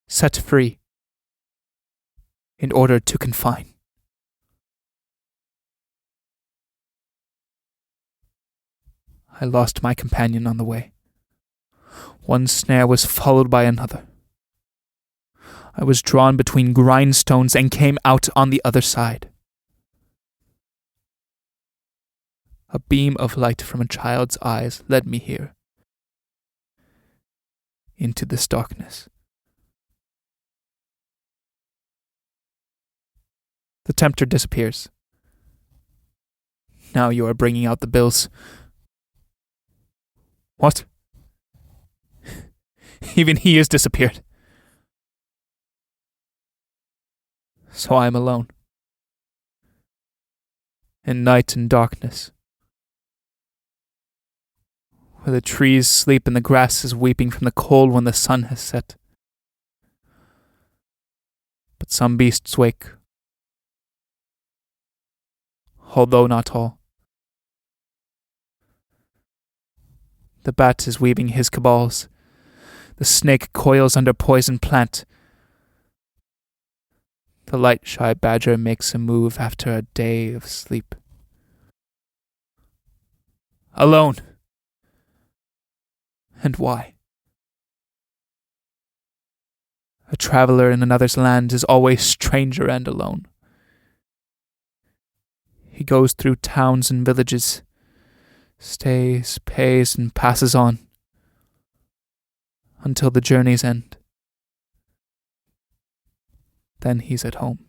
Set free, in order to confine. I lost my companion on the way. One snare was followed by another. I was drawn between grindstones and came out on the other side. A beam of light from a child's eyes led me here, into this darkness. The tempter disappears. Now you are bringing out the bills. What? Even he has disappeared. So I am alone. In night and darkness. Where the trees sleep and the grass is weeping from the cold when the sun has set. But some beasts wake. Although not all. The bat is weaving his cabals. The snake coils under poison plant. The light-shy badger makes a move after a day of sleep. Alone. And why? A traveler in another's land is always stranger and alone. He goes through towns and villages, stays, pays, and passes on, until the journey's end. Then he's at home.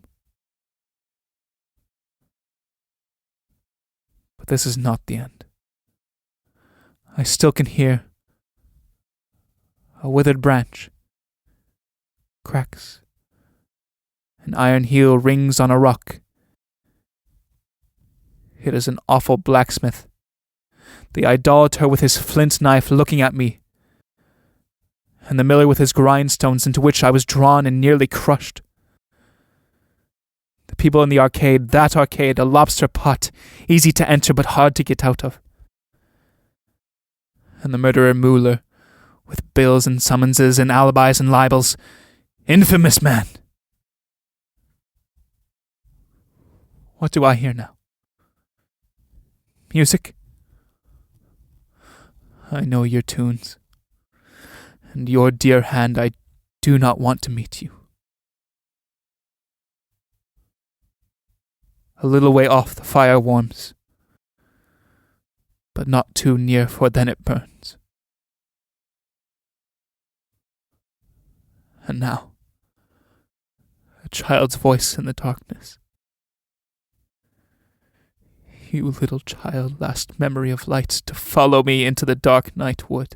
But this is not the end. I still can hear a withered branch cracks. An iron heel rings on a rock. It is an awful blacksmith, the idolater with his flint knife looking at me, and the miller with his grindstones into which I was drawn and nearly crushed. The people in the arcade, that arcade, a lobster pot, easy to enter but hard to get out of. And the murderer Mueller, with bills and summonses and alibis and libels. Infamous man! What do I hear now? Music? I know your tunes, and your dear hand. I do not want to meet you. A little way off the fire warms, but not too near, for then it burns. And now, a child's voice in the darkness. You little child, last memory of light, to follow me into the dark night wood.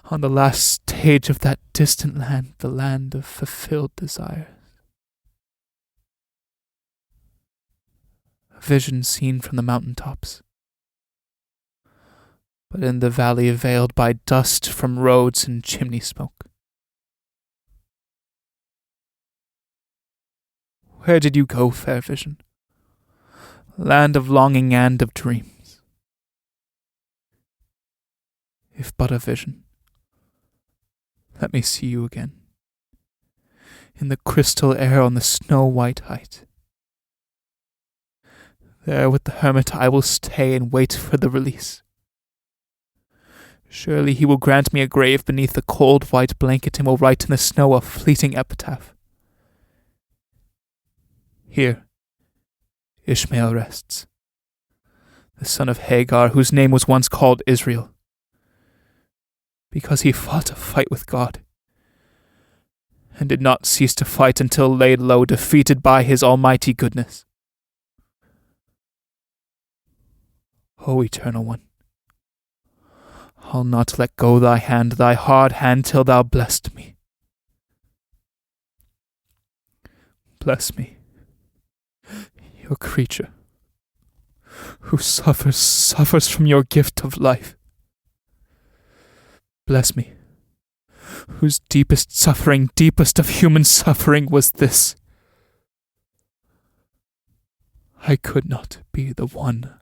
On the last stage of that distant land, the land of fulfilled desires. A vision seen from the mountain tops, but in the valley veiled by dust from roads and chimney smoke. Where did you go, fair vision? Land of longing and of dreams. If but a vision, let me see you again. In the crystal air on the snow-white height. There with the hermit I will stay and wait for the release. Surely he will grant me a grave beneath the cold white blanket and will write in the snow a fleeting epitaph. Here Ishmael rests, the son of Hagar, whose name was once called Israel, because he fought a fight with God, and did not cease to fight until laid low, defeated by his almighty goodness. O Eternal One, I'll not let go thy hand, thy hard hand, till thou blessed me. Bless me, your creature, who suffers from your gift of life. Bless me, whose deepest suffering, deepest of human suffering was this. I could not be the one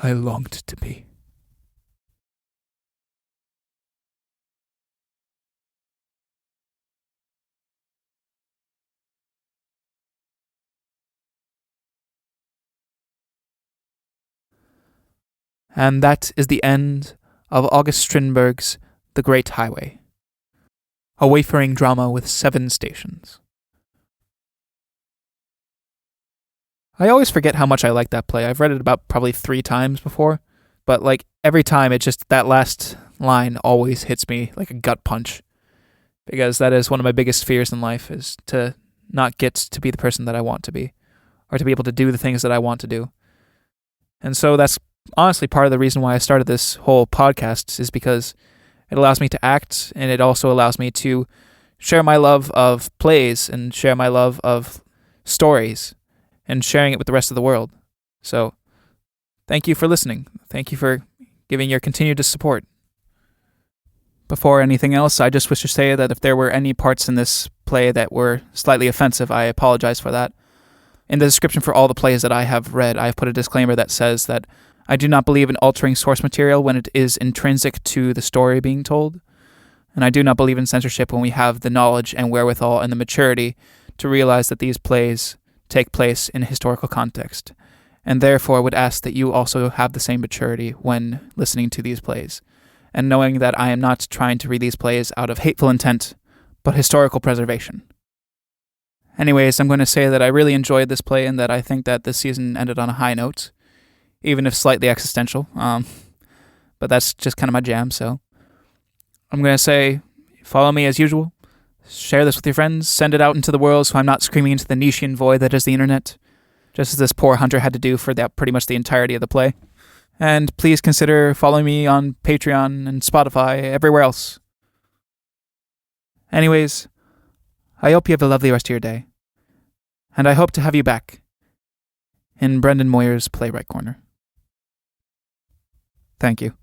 I longed to be. And that is the end of August Strindberg's The Great Highway, a wayfaring drama with 7 stations. I always forget how much I like that play. I've read it about probably 3 times before, but every time that last line always hits me like a gut punch, because that is one of my biggest fears in life, is to not get to be the person that I want to be, or to be able to do the things that I want to do. And so that's honestly part of the reason why I started this whole podcast, is because it allows me to act, and it also allows me to share my love of plays and share my love of stories and sharing it with the rest of the world. So thank you for listening. Thank you for giving your continued support. Before anything else, I just wish to say that if there were any parts in this play that were slightly offensive, I apologize for that. In the description for all the plays that I have read, I have put a disclaimer that says that I do not believe in altering source material when it is intrinsic to the story being told, and I do not believe in censorship when we have the knowledge and wherewithal and the maturity to realize that these plays take place in a historical context, and therefore would ask that you also have the same maturity when listening to these plays, and knowing that I am not trying to read these plays out of hateful intent, but historical preservation. Anyways, I'm going to say that I really enjoyed this play, and that I think that this season ended on a high note, even if slightly existential, but that's just kind of my jam. So I'm going to say, follow me as usual, share this with your friends, send it out into the world so I'm not screaming into the Nietzschean void that is the internet, just as this poor hunter had to do for that pretty much the entirety of the play. And please consider following me on Patreon and Spotify, everywhere else. Anyways, I hope you have a lovely rest of your day, and I hope to have you back in Brendan Moyer's Playwright Corner. Thank you.